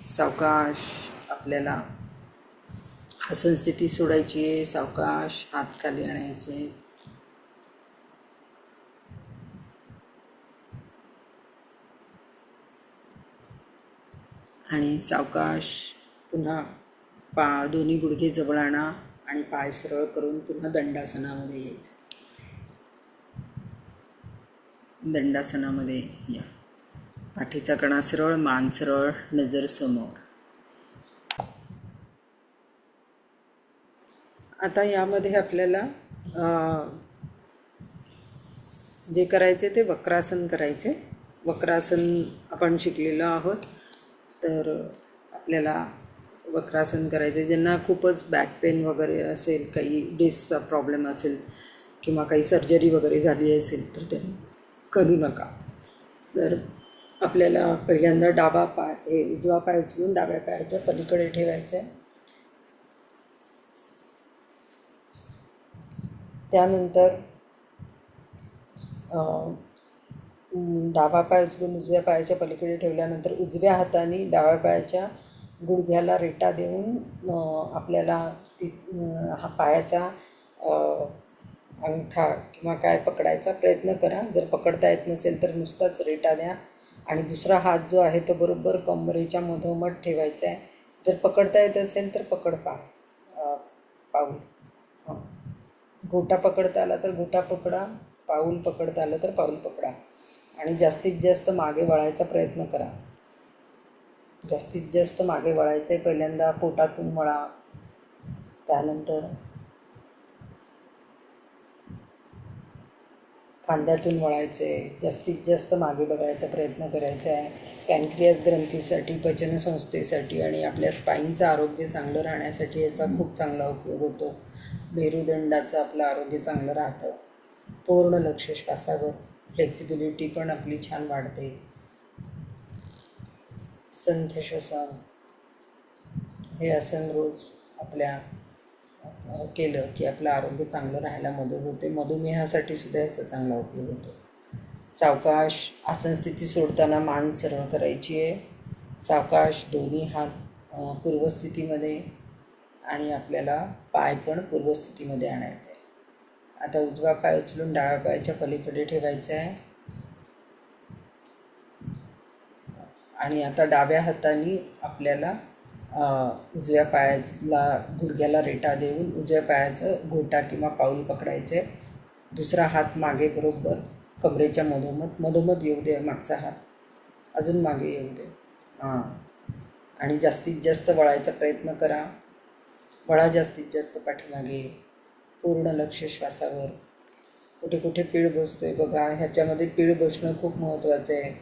सावकाश आपल्याला आसन स्थिती सोडायची आहे. सावकाश हात खाली आणायचे आहेत. आणि सावकाश पुन्हा दोन्ही गुडघे जवळ आणा आणि पाय सरळ करून पुन्हा दंडासनामध्ये यायचं. दंडासनामध्ये या. पाठीचा कणा सरळ, मान सरळ, नजर समोर. आता यामध्ये आपल्याला जे करायचे ते वक्रासन करायचे. वक्रासन आपण शिकलेलो आहोत. तर आपल्याला वक्रासन करायचे. ज्यांना खूपच बॅक पेन वगैरे असेल, काही डिस्कचा प्रॉब्लेम असेल किंवा काही सर्जरी वगैरे झाली असेल तर ते करू नका. तर आपल्याला पहिल्यांदा डावा पाय हे उजवा पाय उचलून डाव्या पायाच्या पलीकडे ठेवायचा आहे. त्यानंतर डावा पाय उचलून उजव्या पायाच्या पलीकडे ठेवल्यानंतर उजव्या हाताने डाव्या पायाच्या गुडघ्याला रेटा देऊन आपल्याला हा पायाचा अंगठा किंवा काय पकडायचा प्रयत्न करा. जर पकडता येत नसेल तर नुसताच रेटा द्या आणि दुसरा हात जो आहे तो बरोबर कमरेच्या मधोमध ठेवायचा आहे. जर पकडता येत असेल तर पाऊल गोटा पकडता आला तर गोटा पकडा, पाऊल पकडता आलं तर पाऊल पकडा आणि जास्तीत जास्त मागे वळायचा प्रयत्न करा. जास्तीत जास्त मागे वळायचं आहे. पहिल्यांदा पोटातून वळा, त्यानंतर खांद्यातून वळायचे. जास्तीत जास्त मागे बघायचा प्रयत्न करायचा आहे. पॅनक्रियास ग्रंथीसाठी, पचनसंस्थेसाठी आणि आपल्या स्पाईनचं आरोग्य चांगलं राहण्यासाठी याचा खूप चांगला उपयोग होतो. मेरुदंडाचं आपलं आरोग्य चांगलं राहतं. पूर्ण लक्ष श्वासावर, फ्लेक्सिबिलिटी पण आपली छान वाढते. संथ श्वसन हे आसन रोज आपल्या केलं की आपलं आरोग्य चांगलं राहायला मदत होते. मधुमेहासाठी सुद्धा याचा चांगला उपयोग होतो. सावकाश आसन स्थिती सोडताना मान सरळ करायची आहे. सावकाश दोन्ही हात पूर्वस्थितीमध्ये आणि आपल्याला पाय पण पूर्वस्थितीमध्ये आणायचे आहे. आता उजवा पाय उचलून डाव्या पायाच्या पलीकडे ठेवायचा आहे आणि आता डाव्या हाताने आपल्याला उजव्या पायाला गुडघ्याला रेटा देऊन उजव्या पायाचं घोटा किंवा पाऊल पकडायचे. दुसरा हात मागे बरोबर कमरेच्या मधोमध येऊ दे. मागचा हात अजून मागे येऊ दे. आणि जास्तीत जास्त वळायचा प्रयत्न करा. वळा जास्तीत जास्त पाठीमागे. पूर्ण लक्ष श्वासावर. कुठे कुठे पीळ बसतोय बघा. ह्याच्यामध्ये पीळ बसणं खूप महत्त्वाचं आहे.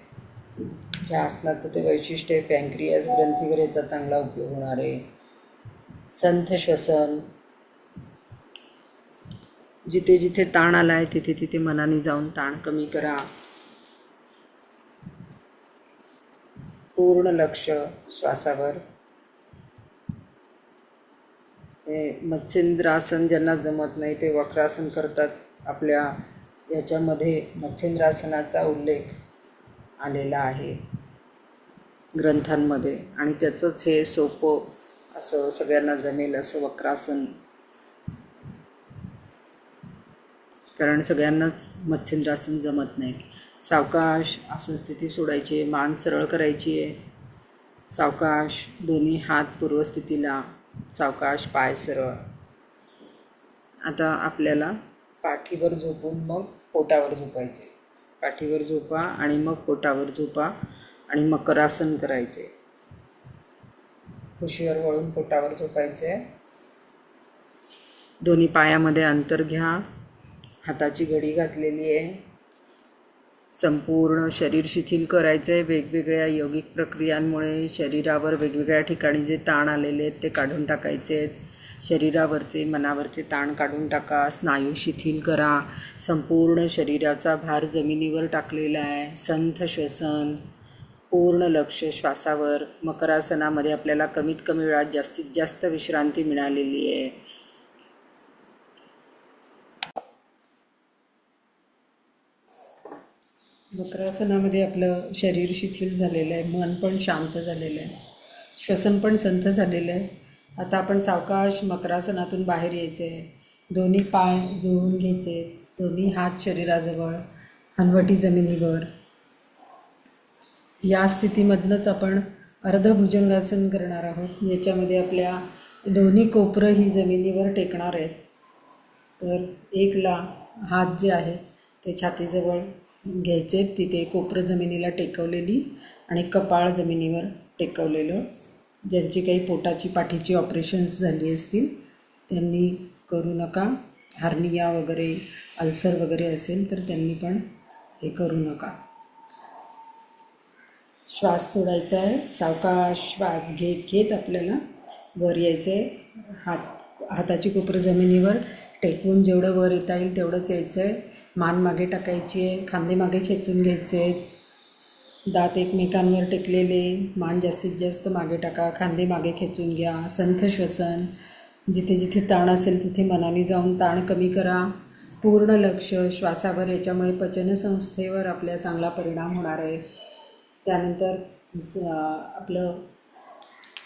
ह्या आसनाचं ते वैशिष्ट्य आहे. पॅनक्रियास ग्रंथीवर याचा चांगला उपयोग होणार आहे. संथ श्वसन. जिथे जिथे ताण आला आहे तिथे तिथे मनाने जाऊन ताण कमी करा. पूर्ण लक्ष श्वासावर. हे मत्स्येंद्रासन ज्यांना जमत नाही ते वक्रासन करतात. आपल्या याच्यामध्ये मत्स्येंद्रासनाचा उल्लेख आलेला आहे ग्रंथांमध्ये आणि त्याचंच हे सोपं असं सगळ्यांना जमेल असं वक्रासन, कारण सगळ्यांनाच मत्स्येंद्रासन जमत नाही. सावकाश आसन स्थिती सोडायची आहे. मान सरळ करायची आहे. सावकाश दोन्ही हात पूर्वस्थितीला. सावकाश पाय सरळ. आता आपल्याला पाठीवर झोपून मग पोटावर झोपायचे. पाठीवर झोपा आणि मग पोटावर झोपा आणि मकरासन करायचे. कुशीवर वळून पोटावर झोपायचे. दोन्ही पायामध्ये अंतर घ्या. हाताची घडी घातलेली आहे. संपूर्ण शरीर शिथिल करायचं आहे. वेगवेगळ्या योगिक प्रक्रियांमुळे शरीरावर वेगवेगळ्या ठिकाणी जे ताण आलेले आहेत ते काढून टाकायचे आहेत. शरीरावरचे मनावरचे ताण काढून टाका. स्नायू शिथिल करा. संपूर्ण शरीराचा भार जमिनीवर टाकलेला आहे. संथ श्वसन. पूर्ण लक्ष श्वासावर. मकरासनामध्ये आपल्याला कमीत कमी वेळात जास्तीत जास्त विश्रांती मिळालेली आहे. मकरासनामध्ये आपलं शरीर शिथिल झालेलं आहे. मन पण शांत झालेलं आहे. श्वसन पण संथ झालेलं आहे. आता आपण सावकाश मकरासनातून बाहेर यायचं आहे. दोन्ही पाय जोडून घ्यायचे. दोन्ही हात शरीराजवळ, हनवटी जमिनीवर. या स्थितीमधनंच आपण अर्धभुजंगासन करणार आहोत. याच्यामध्ये आपल्या दोन्ही कोपरं ही जमिनीवर टेकणार आहेत. तर एकला हात जे आहे ते छातीजवळ घ्यायचे. तिथे कोपरं जमिनीला टेकवलेली आणि कपाळ जमिनीवर टेकवलेलं. ज्यांची काही पोटाची पाठीची ऑपरेशन्स झाली असतील त्यांनी करू नका. हार्निया वगैरे अल्सर वगैरे असेल तर त्यांनी पण हे करू नका. श्वास सोडायचा आहे. सावकाश श्वास घेत घेत आपल्याला वर यायचे, हाताची कोपरं जमिनीवर टेकवून जेवढं वर येता येईल तेवढंच यायचं आहे. मान मागे टाकायची आहे, खांदे मागे खेचून घ्यायचे आहेत, दात एकमेकांवर टेकलेले, मान जास्तीत जास्त मागे टाका, खांदे मागे खेचून घ्या. संथ श्वसन, जिथे जिथे ताण असेल तिथे मनाने जाऊन ताण कमी करा. पूर्ण लक्ष श्वासावर, याच्यामुळे पचनसंस्थेवर आपल्या चांगला परिणाम होणार आहे. त्यानंतर आपलं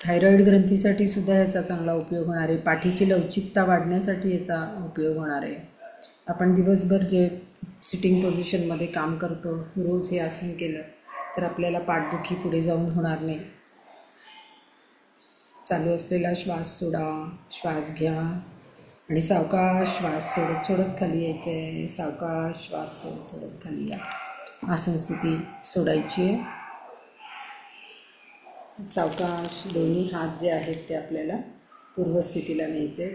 थायरॉईड ग्रंथीसाठी सुद्धा याचा चांगला उपयोग होणार आहे. पाठीची लवचिकता वाढण्यासाठी याचा उपयोग होणार आहे. आपण दिवसभर जे सिटिंग पोझिशनमध्ये काम करतो, रोज हे आसन केलं तर आपल्याला पाठदुखी पुढे जाऊन होणार नाही. चालू असलेला श्वास सोडा, श्वास घ्या आणि सावकाश श्वास सोडत सोडत खाली यायचं आहे. सावकाश श्वास सोडत सोडत खाली या. आसन स्थिती सोडायची आहे. सावकाश दोन्ही हात जे आहेत ते आपल्याला पूर्वस्थितीला न्यायचे,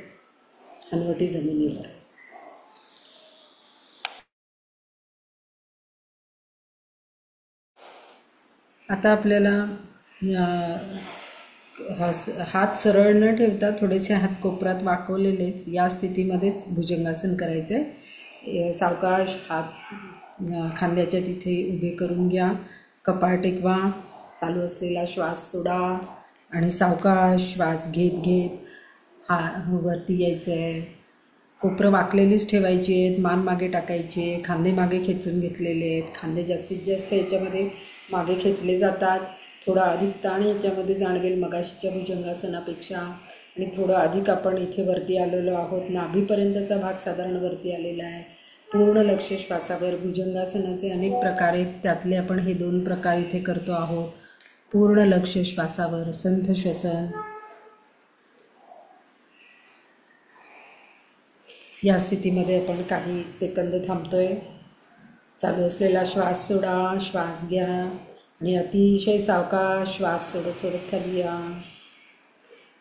हनवटी जमिनीवर. आता आपल्याला हात सरळ न ठेवता थोडेसे हात कोपरात वाकवलेलेच या स्थितीमध्येच भुजंगासन करायचं आहे. सावकाश हात खांद्याच्या तिथे उभे करून घ्या, कपाळ टेकवा, चालू असलेला श्वास सोडा आणि सावकाश श्वास घेत घेत वरती यायचं आहे. कोपरं वाकलेलीच ठेवायची आहेत, मान मागे टाकायची आहे, खांदे मागे खेचून घेतलेले आहेत. खांदे जास्तीत जास्त याच्यामध्ये मागे खेचले जातात. थोडा अधिक ताण याच्यामध्ये जाणवेल मगाशीच्या भुजंगासनापेक्षा, आणि थोडं अधिक आपण इथे वरती आलेलो आहोत. नाभीपर्यंतचा भाग साधारण वरती आलेला आहे. पूर्ण लक्ष श्वासावर. भुजंगासनाचे अनेक प्रकार आहेत, त्यातले आपण हे 2 प्रकार इथे करतो आहोत. पूर्ण लक्ष श्वासावर. संथ श्वसन. या स्थितीमध्ये आपण काही सेकंद थांबतोय. चालू असलेला श्वास सोडा, श्वास घ्या आणि अतिशय सावकाश श्वास सोडत सोडत खाली या.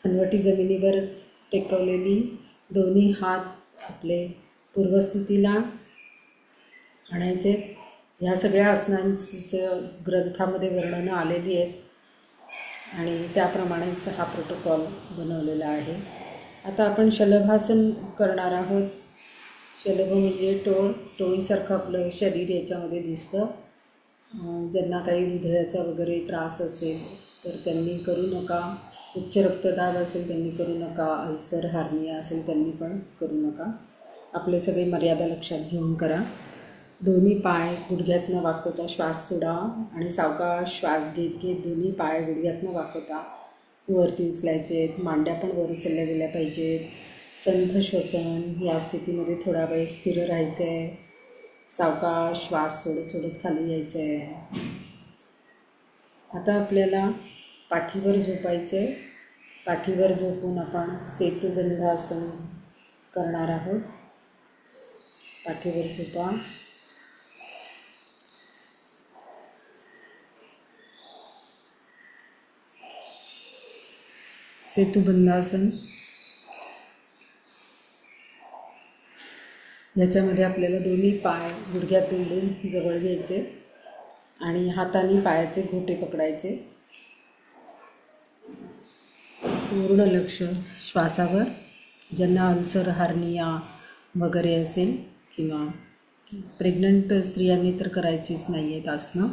हनवटी जमिनीवरच टेकवलेली दोन्ही हात आपले पूर्वस्थितीला आणायचे. ह्या सगळ्या आसनांचं ग्रंथामध्ये वर्णनं आलेली आहेत आणि त्याप्रमाणेच हा प्रोटोकॉल बनवलेला आहे. आता आपण शलभासन करणार आहोत. शलभ म्हणजे टोळीसारखं आपलं शरीर याच्यामध्ये दिसतं. ज्यांना काही हृदयाचा वगैरे त्रास असेल तर त्यांनी करू नका. उच्च रक्तदाब असेल त्यांनी करू नका. अल्सर हार्निया असेल त्यांनी पण करू नका. आपले सगळे मर्यादा लक्षात घेऊन करा. दोन्ही पाय गुडघ्यातनं वाकवता श्वास सोडा आणि सावकाश श्वास घेत घेत दोन्ही पाय गुडघ्यातनं वाकवता वरती उचलायचे आहेत. मांड्या पण वर उचलल्या गेल्या पाहिजेत. संथ श्वसन. या स्थितीमध्ये थोडा वेळ स्थिर राहायचं आहे. सावकाश श्वास सोडत सोडत खाली यायचं आहे. आता आपल्याला पाठीवर झोपायचं आहे. पाठीवर झोपून आपण सेतुबंध आसन करणार आहोत. पाठीवर झोपा. सेतुबंधासन. याच्यामध्ये आपल्याला दोन्ही पाय गुडघ्यात दुमडून जवळ घ्यायचे आणि हाताने पायाचे घोटे पकडायचे. पूर्ण लक्ष श्वासावर. ज्यांना अल्सर हार्निया वगैरे असेल किंवा प्रेग्नंट स्त्रियांनी तर करायचीच नाही आहेत आसनं,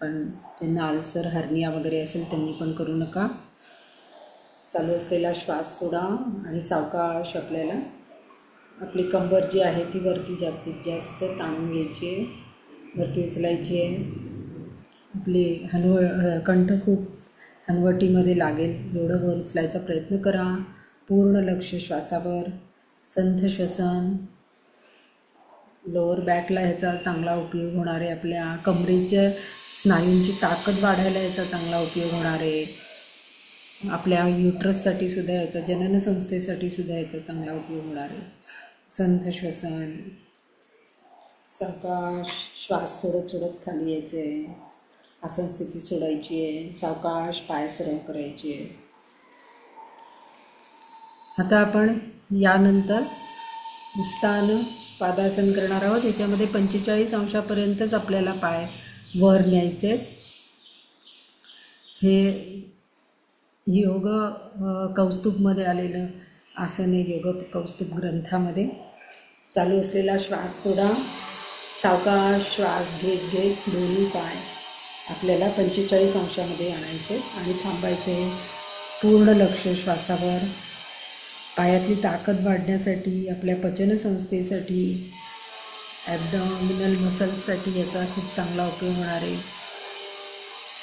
पण ज्यांना अल्सर हार्निया वगैरे असेल त्यांनी पण करू नका. चालू असलेला श्वास सोडा आणि सावकाश आपल्याला आपली कंबर जी आहे ती वरती जास्तीत जास्त ताणून घ्यायची आहे, वरती उचलायची आहे. आपली कंठ खूप हनवटीमध्ये लागेल एवढं वर उचलायचा प्रयत्न करा. पूर्ण लक्ष श्वासावर. संथ श्वसन. लोअर बॅकला ह्याचा चांगला उपयोग होणार आहे. आपल्या कमरेच्या स्नायूंची ताकद वाढायला याचा चांगला उपयोग होणार आहे. आपल्या युट्रससाठी सुद्धा याचा, जननसंस्थेसाठी सुद्धा याचा चांगला उपयोग होणार आहे. संथ श्वसन. सावकाश श्वास सोडत सोडत खाली यायचं आहे. आसन स्थिती सोडायची आहे. सावकाश पाय सरळ करायचे आहे. आता आपण यानंतर उत्तान पादासन करणार आहोत. याच्यामध्ये 45 अंशापर्यंतच आपल्याला पाय वर न्यायचे आहेत. हे योग कौस्तुभमध्ये आलेलं आसन आहे. योग कौस्तुभ ग्रंथामध्ये चालू असलेला श्वास सोडा. सावकाश श्वास घेत घेत दोन्ही पाय आपल्याला 45 अंशामध्ये आणायचे आणि थांबायचे. पूर्ण लक्ष श्वासावर. पायातली ताकद वाढण्यासाठी, आपल्या पचनसंस्थेसाठी, ॲबडॉमिनल मसल्ससाठी याचा खूप चांगला उपयोग होणार आहे.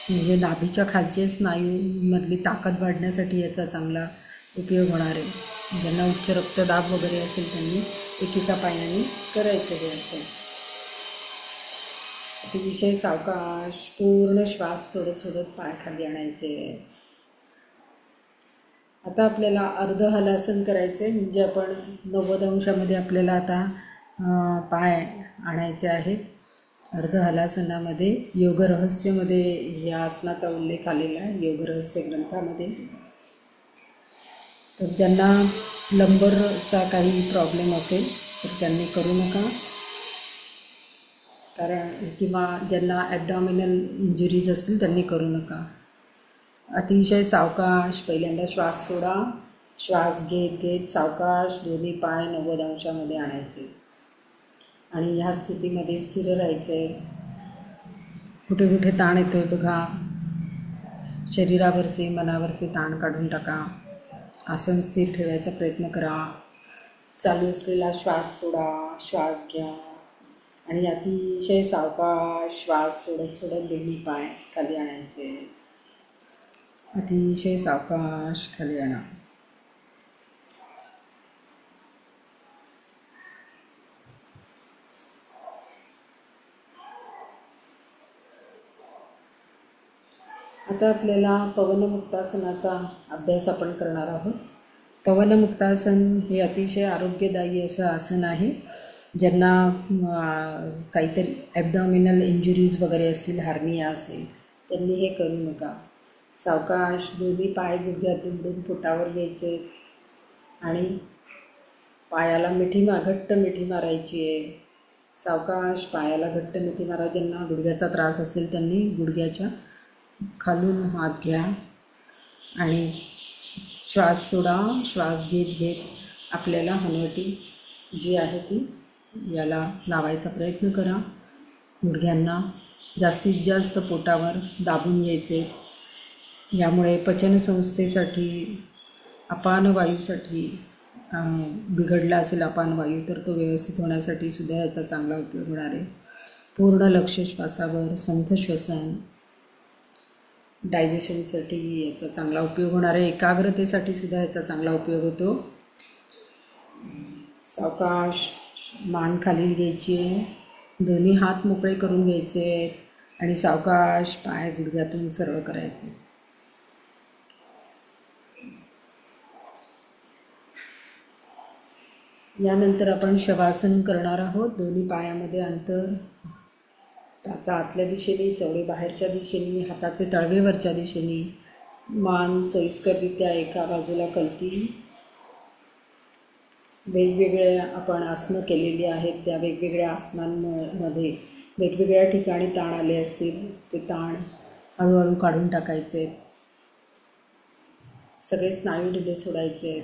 म्हणजे नाभीच्या खालचे स्नायूमधली ताकद वाढण्यासाठी याचा चांगला उपयोग होणार आहे. ज्यांना उच्च रक्तदाब वगैरे असेल त्यांनी एकेका पायाने करायचं हे असेल. अतिशय सावकाश पूर्ण श्वास सोडत सोडत पाय खाली आणायचे. आता आपल्याला अर्ध हलासन करायचे. म्हणजे आपण 90 अंशामध्ये आपल्याला आता पाय आणायचे आहेत. अर्ध हलासनामध्ये योगरहस्यमध्ये या आसनाचा उल्लेख आलेला आहे, योगरहस्य ग्रंथामध्ये. तर ज्यांना लंबरचा काही प्रॉब्लेम असेल तर त्यांनी करू नका, कारण किंवा ज्यांना ॲबडॉमिनल इंजुरीज असतील त्यांनी करू नका. अतिशय सावकाश पहिल्यांदा श्वास सोडा. श्वास घेत घेत सावकाश दोन्ही पाय 90 अंशामध्ये आणायचे आणि ह्या स्थितीमध्ये स्थिर राहायचं आहे. कुठे कुठे ताण येतो आहे बघा. शरीरावरचे मनावरचे ताण काढून टाका. आसन स्थिर ठेवायचा प्रयत्न करा. चालू असलेला श्वास सोडा. श्वास घ्या आणि अतिशय सावकाश श्वास सोडत सोडत दोन्ही पाय खाली आणायचे. अतिशय सावकाश खाली आणा. आता आपल्याला पवनमुक्तासनाचा अभ्यास आपण करणार आहोत. पवनमुक्तासन हे अतिशय आरोग्यदायी असं आसन आहे. ज्यांना काहीतरी ॲबडॉमिनल इंजुरीज वगैरे असतील, हार्निया असेल, त्यांनी हे करू नका. सावकाश दोन्ही पाय गुडघ्यात दुमडून पोटावर घ्यायचे आणि पायाला घट्ट मिठी मारायची आहे. सावकाश पायाला घट्ट मिठी मारा. ज्यांना गुडघ्याचा त्रास असेल त्यांनी गुडघ्याच्या खालून हात घ्या आणि श्वास सोडा. श्वास घेत घेत आपल्याला हनवटी जी आहे ती याला लावायचा प्रयत्न करा. गुडघ्यांना जास्तीत जास्त पोटावर दाबून घ्यायचे. यामुळे पचनसंस्थेसाठी, अपानवायूसाठी बिघडला असेल अपानवायू तर तो व्यवस्थित होण्यासाठी सुद्धा याचा चांगला उपयोग होणार आहे. पूर्ण लक्ष श्वासावर. संथ श्वसन डायजेशनसाठी याचा चांगला उपयोग होणार आहे. एकाग्रतेसाठी सुद्धा याचा चांगला उपयोग होतो. सावकाश मान खाली घ्यायची आहे. दोन्ही हात मोकळे करून घ्यायचे आहेत आणि सावकाश पाय गुडघ्यातून सरळ करायचे. यानंतर आपण शवासन करणार आहोत. दोन्ही पायामध्ये अंतर, टाचा आतल्या दिशेने, चवडे बाहेरच्या दिशेने, हाताचे तळवे वरच्या दिशेने, मान सोयीस्कररित्या एका बाजूला कलती. वेगवेगळे आपण आसनं केलेली आहेत. त्या वेगवेगळ्या आसनांमध्ये वेगवेगळ्या ठिकाणी ताण आले असतील ते ताण हळूहळू काढून टाकायचे. सगळे स्नायू ढिले सोडायचे.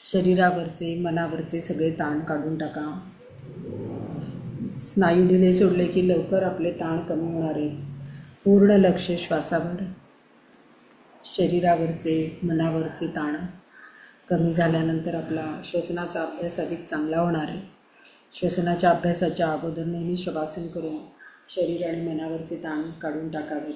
शरीरावरचे मनावरचे सगळे ताण काढून टाका. स्नायू ढिले सोडले की लवकर आपले ताण कमी होणार आहे. पूर्ण लक्ष श्वासावर. शरीरावरचे मनावरचे ताण कमी झाल्यानंतर आपला श्वसनाचा अभ्यास अधिक चांगला होणार आहे. श्वसनाच्या अभ्यासाच्या अगोदर नेहमी शवासन करून शरीर आणि मनावरचे ताण काढून टाकावे.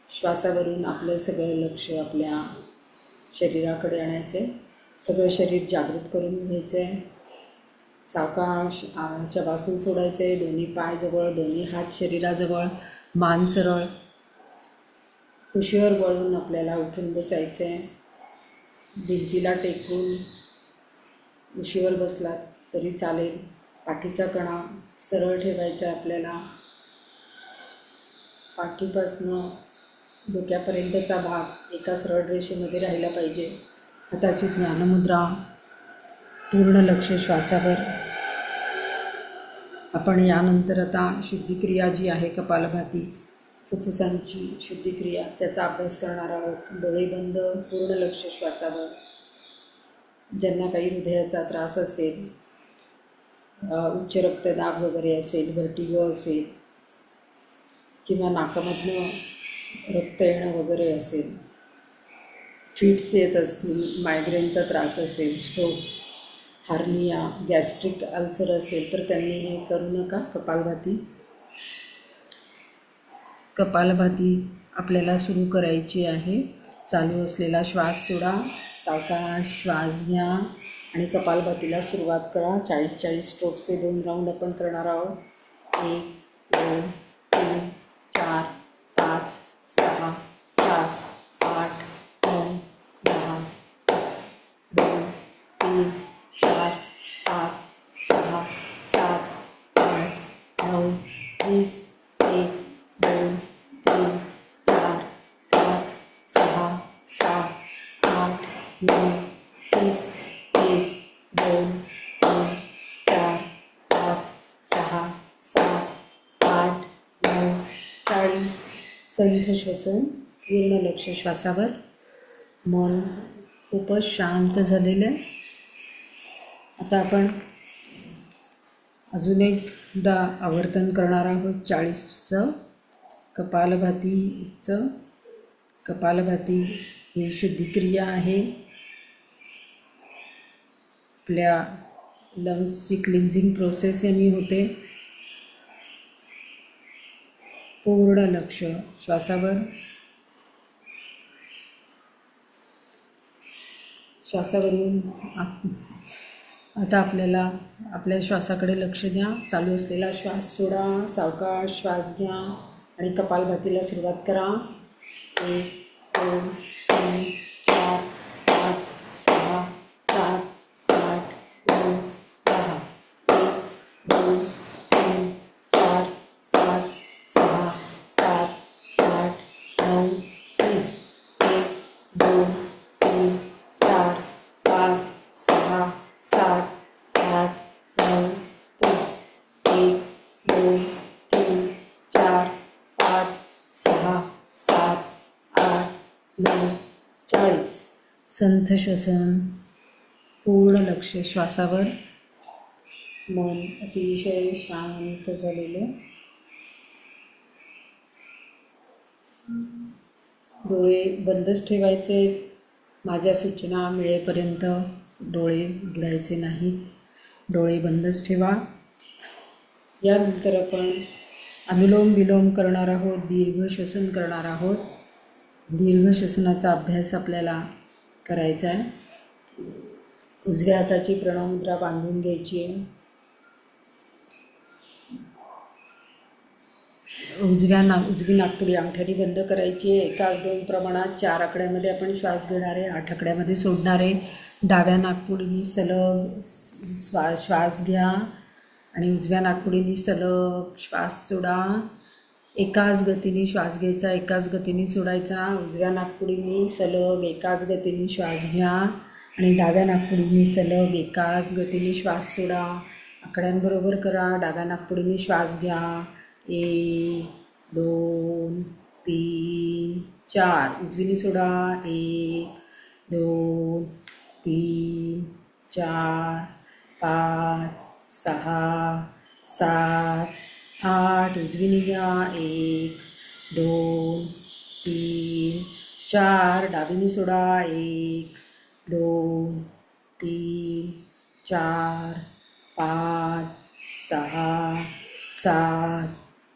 श्वासावरून आपलं सगळं लक्ष आपल्या शरीराकडे आणायचे. सगळं शरीर जागृत करून घ्यायचे. सावकाश शवासन सोडायचे. दोन्ही पाय जवळ, दोन्ही हात शरीराजवळ, मान सरळ. कुशीवर वळून आपल्याला उठून बसायचे. भिंतीला टेकून उशीवर बसलात तरी चालेल. पाठीचा कणा सरळ ठेवायचा आपल्याला. पाठीपासनं डोक्यापर्यंतचा भाग एका सरळ रेषेमध्ये राहिला पाहिजे. हाताची ज्ञानमुद्रा. पूर्ण लक्ष श्वासावर. आपण यानंतर आता शुद्धिक्रिया जी आहे कपालभाती फुफ्फुसांची शुद्धिक्रिया त्याचा अभ्यास करणार आहोत. डोळे बंद, पूर्ण लक्ष श्वासावर. ज्यांना काही हृदयाचा त्रास असेल, उच्च रक्तदाब वगैरे असेल, व्हर्टिगो असेल किंवा नाकामधनं रक्त येणं वगैरे असेल, फिट्स येत असतील, मायग्रेनचा त्रास असेल, स्ट्रोक्स, हार्निया, गॅस्ट्रिक अल्सर असेल तर त्यांनी हे करू नका. कपालभाती आपल्याला सुरू करायची आहे. चालू असलेला श्वास सोडा, सावकाश श्वास घ्या आणि कपालभातीला सुरुवात करा. 40-40 स्ट्रोक्सचे 2 राऊंड आपण करणार आहोत. 1, 2, 3, 4, 5, 6, 7, 8, 9, 10, 2, 3, 4, 5, 6, 7, 8, 9, 20, 1, 2, 3, 4, 5, 6, 7, 8, 9, 30, 1, 2, 3, 4, 5, 6, 7, 8, 9, 40. संथ श्वसन, पूर्ण लक्ष श्वासावर. मन खूपच शांत झालेलं आहे. आता आपण अजून एकदा आवर्तन करणार आहोत 40चं कपालभातीचं. कपालभाती ही शुद्धिक्रिया आहे. आपल्या लंग्सची क्लिन्झिंग प्रोसेस यांनी होते. पूर्ण लक्ष श्वासावर. श्वासावरून आता आपल्याला आपल्या श्वासाकडे लक्ष द्या. चालू असलेला श्वास सोडा, सावकाश श्वास घ्या आणि कपालभातीला सुरुवात करा. 1, 2, 3, 4, 5, 6, 7, 8, 9, 10. 1, 2, 3, 4, 5, 6, 7, 8, 9, 30. 1, 2, 3, 4, 5, 6, 7, 8, 9, 30. 1, 2, 3, 4, 5, 6, 7, 8, 9, 40. संथ श्वसन, पूर्ण लक्ष श्वासावर. मन अतिशय शांत झालेलं. डोळे बंदच ठेवायचे. माझ्या सूचना मिळेपर्यंत डोळे उघडायचे नाही. डोळे बंदच ठेवा. यानंतर आपण अनुलोम विलोम करणार आहोत. दीर्घ श्वसन करणार आहोत. दीर्घ श्वसनाचा अभ्यास आपल्याला करायचा आहे. उजव्या हाताची प्रणव मुद्रा बांधून घ्यायची आहे. उजवी नाकपुडी अंगठ्याने बंद करायची आहे. 1-2 प्रमाणात 4 आकड्यामध्ये आपण श्वास घेणार आहे, 8 आकड्यामध्ये सोडणार आहे. डाव्या नाकपुडीने सलग श्वास घ्या आणि उजव्या नाकपुडीने सलग श्वास सोडा. एकाच गतीने श्वास घ्यायचा, एकाच गतीने सोडायचा. उजव्या नाकपुडीने सलग एकाच गतीने श्वास घ्या आणि डाव्या नाकपुडीने सलग एकाच गतीने श्वास सोडा. आकड्यांबरोबर करा. डाव्या नाकपुडीने श्वास घ्या. 1, 2, 3, 4. उजवीने सोडा. 1, 2, 3, 4, 5, 6, 7, 8. उजवीने घ्या. 1, 2, 3, 4. डावीने सोडा. 1, 2, 3, 4, 5, 6, 7,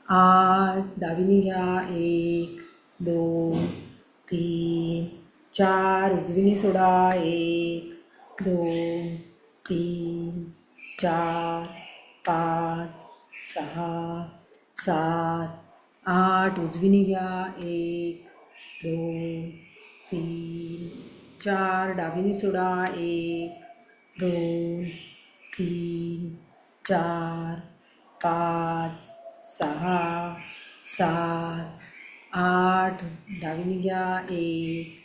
8. डावीने घ्या. 1, 2, 3, 4. उजवीने सोडा. 1, 2, 3, 4, 5, 6, 7, 8. उजवीने घ्या. 1, 2, 3, 4. डावीने सोडा. 1, 2, 3, 4, 5, 6, 7, 8. डावीने घ्या. 1,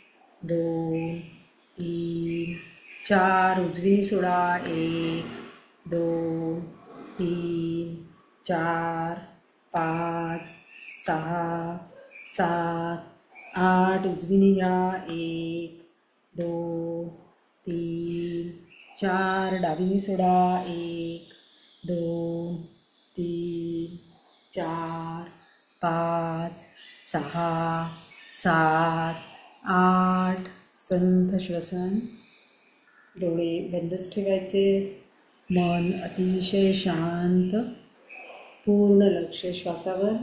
2, 3, 4. उजवीने सोडा. 1, 2, 3, 4 5 6 7 8 उजवीने घ्या. 1 2 3 4 डावीने सोडा. 1 2 3 4 5 6 7 8. संथ श्वसन. डोळे बंदच ठेवायचे. मन अतिशय शांत. पूर्ण लक्ष श्वासावर.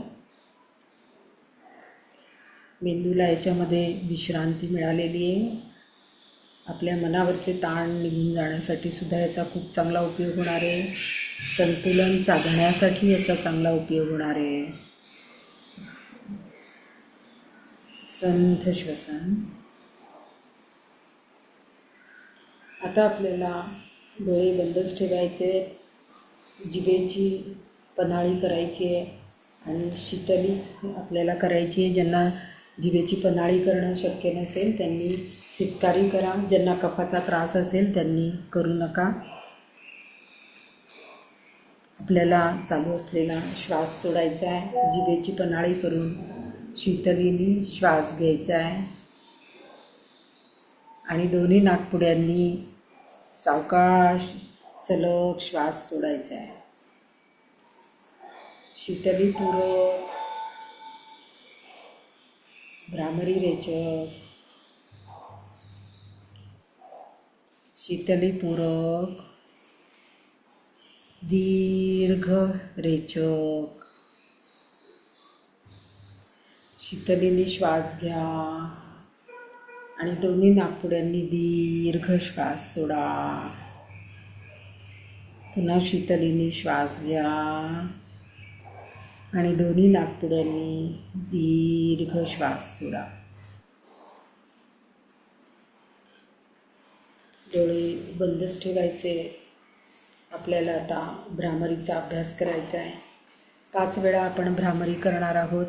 मेंदूला याच्यामध्ये विश्रांती मिळालेली आहे. आपल्या मनावरचे ताण निघून जाण्यासाठी सुद्धा याचा खूप चांगला उपयोग होणार आहे. संतुलन साधण्यासाठी याचा चांगला उपयोग होणार आहे. संथ श्वसन. आता आपल्याला डोळे बंदच ठेवायचे. जिभेची पन्हाळी करायची आहे आणि शीतली आपल्याला करायची आहे. ज्यांना जिभेची पन्हाळी करणं शक्य नसेल त्यांनी सितकारी करा. ज्यांना कफाचा त्रास असेल त्यांनी करू नका. आपल्याला चालू असलेला श्वास सोडायचा आहे. जिभेची पन्हाळी करून शीतलीने श्वास घ्यायचा आहे आणि दोन्ही नाकपुड्यांनी सावकाश सलग श्वास सोडायचा आहे. शीतली पूरक, भ्रामरी रेचक. शीतली पूरक, दीर्घ रेचक. शीतलीने श्वास घ्या आणि दोन्ही नाकपुड्यांनी दीर्घ श्वास सोडा. पुन्हा शीतलीने श्वास घ्या आणि दोन्ही नाकपुड्यांनी दीर्घ श्वास सोडा. डोळे बंदच ठेवायचे. आपल्याला आता भ्रामरीचा अभ्यास करायचा आहे. 5 वेळा आपण भ्रामरी करणार आहोत.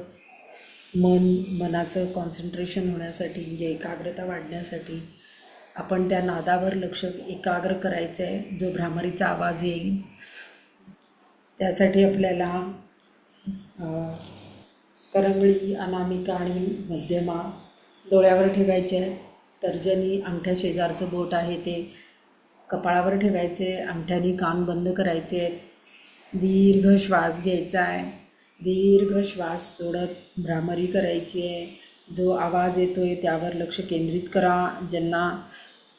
मनाचं कॉन्सन्ट्रेशन होण्यासाठी म्हणजे एकाग्रता वाढण्यासाठी आपण त्या नादावर लक्ष एकाग्र करायचं आहे जो भ्रामरीचा आवाज येईल. त्यासाठी आपल्याला करंगळी, अनामिका आणि मध्यमा डोळ्यावर ठेवायचे आहेत. तर्जनी अंगठ्या शेजारचं बोट आहे ते कपाळावर ठेवायचे. अंगठ्याने कान बंद करायचे आहेत. दीर्घ श्वास घ्यायचा आहे. दीर्घ श्वास सोडत भ्रामरी करायची आहे. जो आवाज येतो आहे त्यावर लक्ष केंद्रित करा. ज्यांना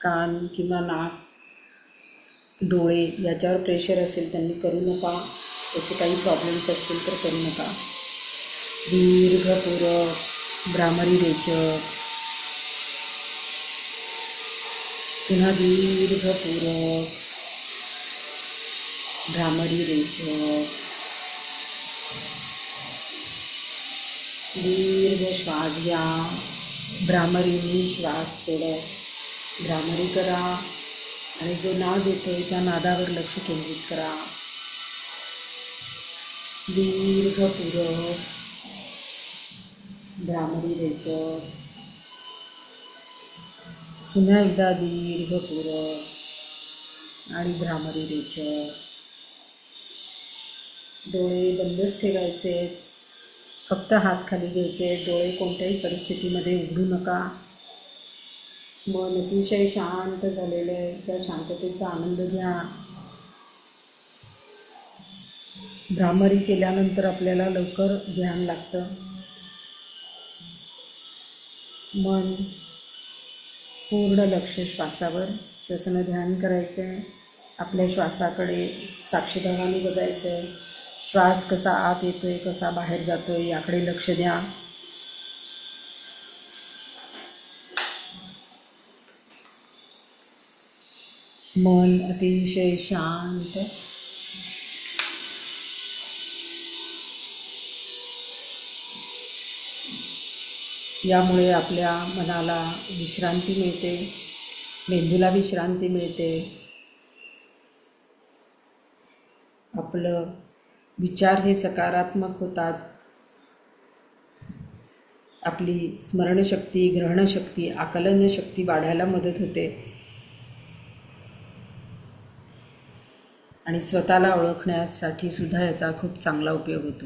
कान किंवा नाक, डोळे याच्यावर प्रेशर असेल त्यांनी करू नका. त्याचे काही प्रॉब्लेम्स असतील तर करू नका. दीर्घपूरक, भ्रामरी रेचक. पुन्हा दीर्घपूरक, भ्रामरी रेचक. दीर्घ श्वास घ्या. भ्रामरीने श्वास सोडत भ्रामरी करा आणि जो नाद येतोय त्या नादावर लक्ष केंद्रित करा. दीर्घपूरक, भ्रामरी रेचक. पुन्हा एकदा दीर्घपूरक आणि भ्रामरी रेचक. डोळे बंदच ठेवायचे. फक्त हात खाली घ्यायचे. डोळे कोणत्याही परिस्थितीमध्ये उघडू नका. मन अतिशय शांत झालेलं आहे. त्या शांततेचा आनंद घ्या. भ्रामरी केल्यानंतर आपल्याला लवकर ध्यान लागतं. मन पूर्ण लक्ष श्वासावर. श्वसन ध्यान करायचं आहे. आपल्या श्वासाकडे साक्षीभावाने बघायचं आहे. श्वास कसा आत येतोय, कसा बाहेर जातोय याकडे लक्ष द्या. मन अतिशय शांत. यामुळे आपल्या मनाला विश्रांती मिळते, मेंदूला विश्रांती मिळते. आपलं विचार हे सकारात्मक होतात. आपली स्मरणशक्ती, ग्रहणशक्ती, आकलनशक्ती वाढायला मदत होते आणि स्वतःला ओळखण्यासाठी सुद्धा याचा खूप चांगला उपयोग होतो.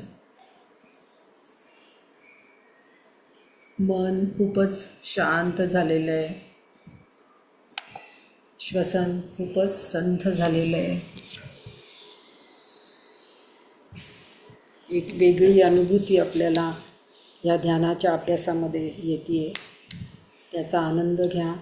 मन खूपच शांत झालेलं आहे. श्वसन खूपच संथ झालेलं आहे. एक वेगळी अनुभूती आपल्याला या ध्यानाच्या अभ्यासामध्ये येते. त्याचा आनंद घ्या.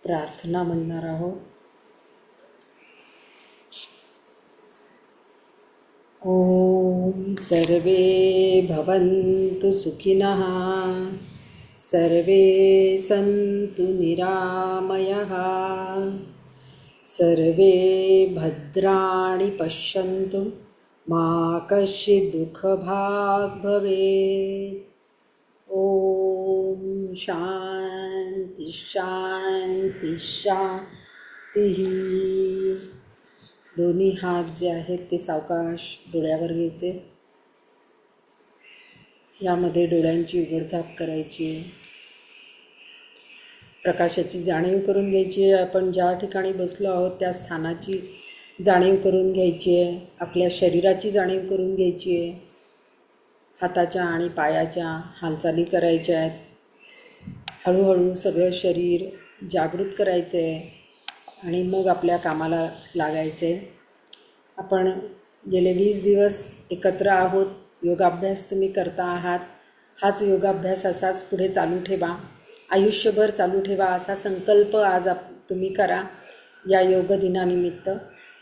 प्रार्थना म्हणणार आहोत. ओम सर्वे भवन्तु सुखिनः, सर्वे सन्तु निरामयः, सर्वे भद्राणि पश्यन्तु, मा कश्चित् दुःखभाग् भवेत्. ओम शांती शांती शांती. दोन्ही हात जे आहेत ते सावकाश डोळ्यावर घ्यायचे. यामध्ये डोळ्यांची उघडझाप करायची. प्रकाशाची जाणीव करून घ्यायची आहे. आपण ज्या ठिकाणी बसलो आहोत त्या स्थानाची जाणीव करून घ्यायची आहे. आपल्या शरीराची जाणीव करून घ्यायची आहे. हाताच्या आणि पायाच्या हालचाली करायच्या आहेत. हळूहळू सगळं शरीर जागृत करायचं आहे आणि मग आपल्या कामाला लागायचं आहे. आपण गेले 20 दिवस एकत्र आहोत. योगाभ्यास तुम्ही करता आहात. हाच योगाभ्यास असाच पुढे चालू ठेवा. आयुष्यभर चालू ठेवा असा संकल्प आज तुम्ही करा या योग दिनानिमित्त.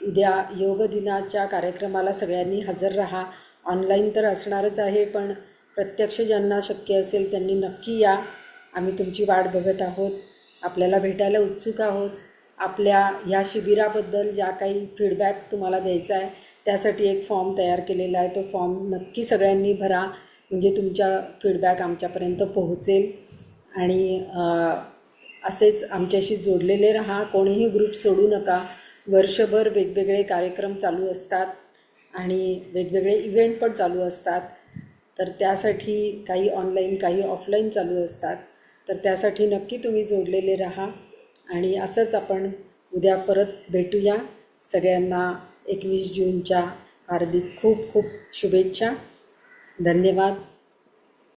उद्या योग दिनाच्या कार्यक्रमाला सगळ्यांनी हजर राहा. ऑनलाईन तर असणारच आहे, पण प्रत्यक्ष ज्यांना शक्य असेल त्यांनी नक्की या. आम्ही तुमची वाट बघत आहोत. आपल्याला भेटायला उत्सुक आहोत. आपल्या ह्या शिबिराबद्दल ज्या काही फीडबॅक तुम्हाला द्यायचा आहे त्यासाठी एक फॉर्म तयार केलेला आहे. तो फॉर्म नक्की सगळ्यांनी भरा, म्हणजे तुमच्या फीडबॅक आमच्यापर्यंत पोहोचेल. आणि असेच आमच्याशी जोडलेले राहा. कोणीही ग्रुप सोडू नका. वर्षभर वेगवेगळे कार्यक्रम चालू असतात आणि वेगवेगळे इव्हेंट पण चालू असतात. तर त्यासाठी काही ऑनलाईन काही ऑफलाईन चालू असतात. तर त्यासाठी नक्की तुम्ही जोडलेले राहा. आणि असंच आपण उद्या परत भेटूया. सगळ्यांना 21 जूनच्या हार्दिक खूप खूप शुभेच्छा. धन्यवाद.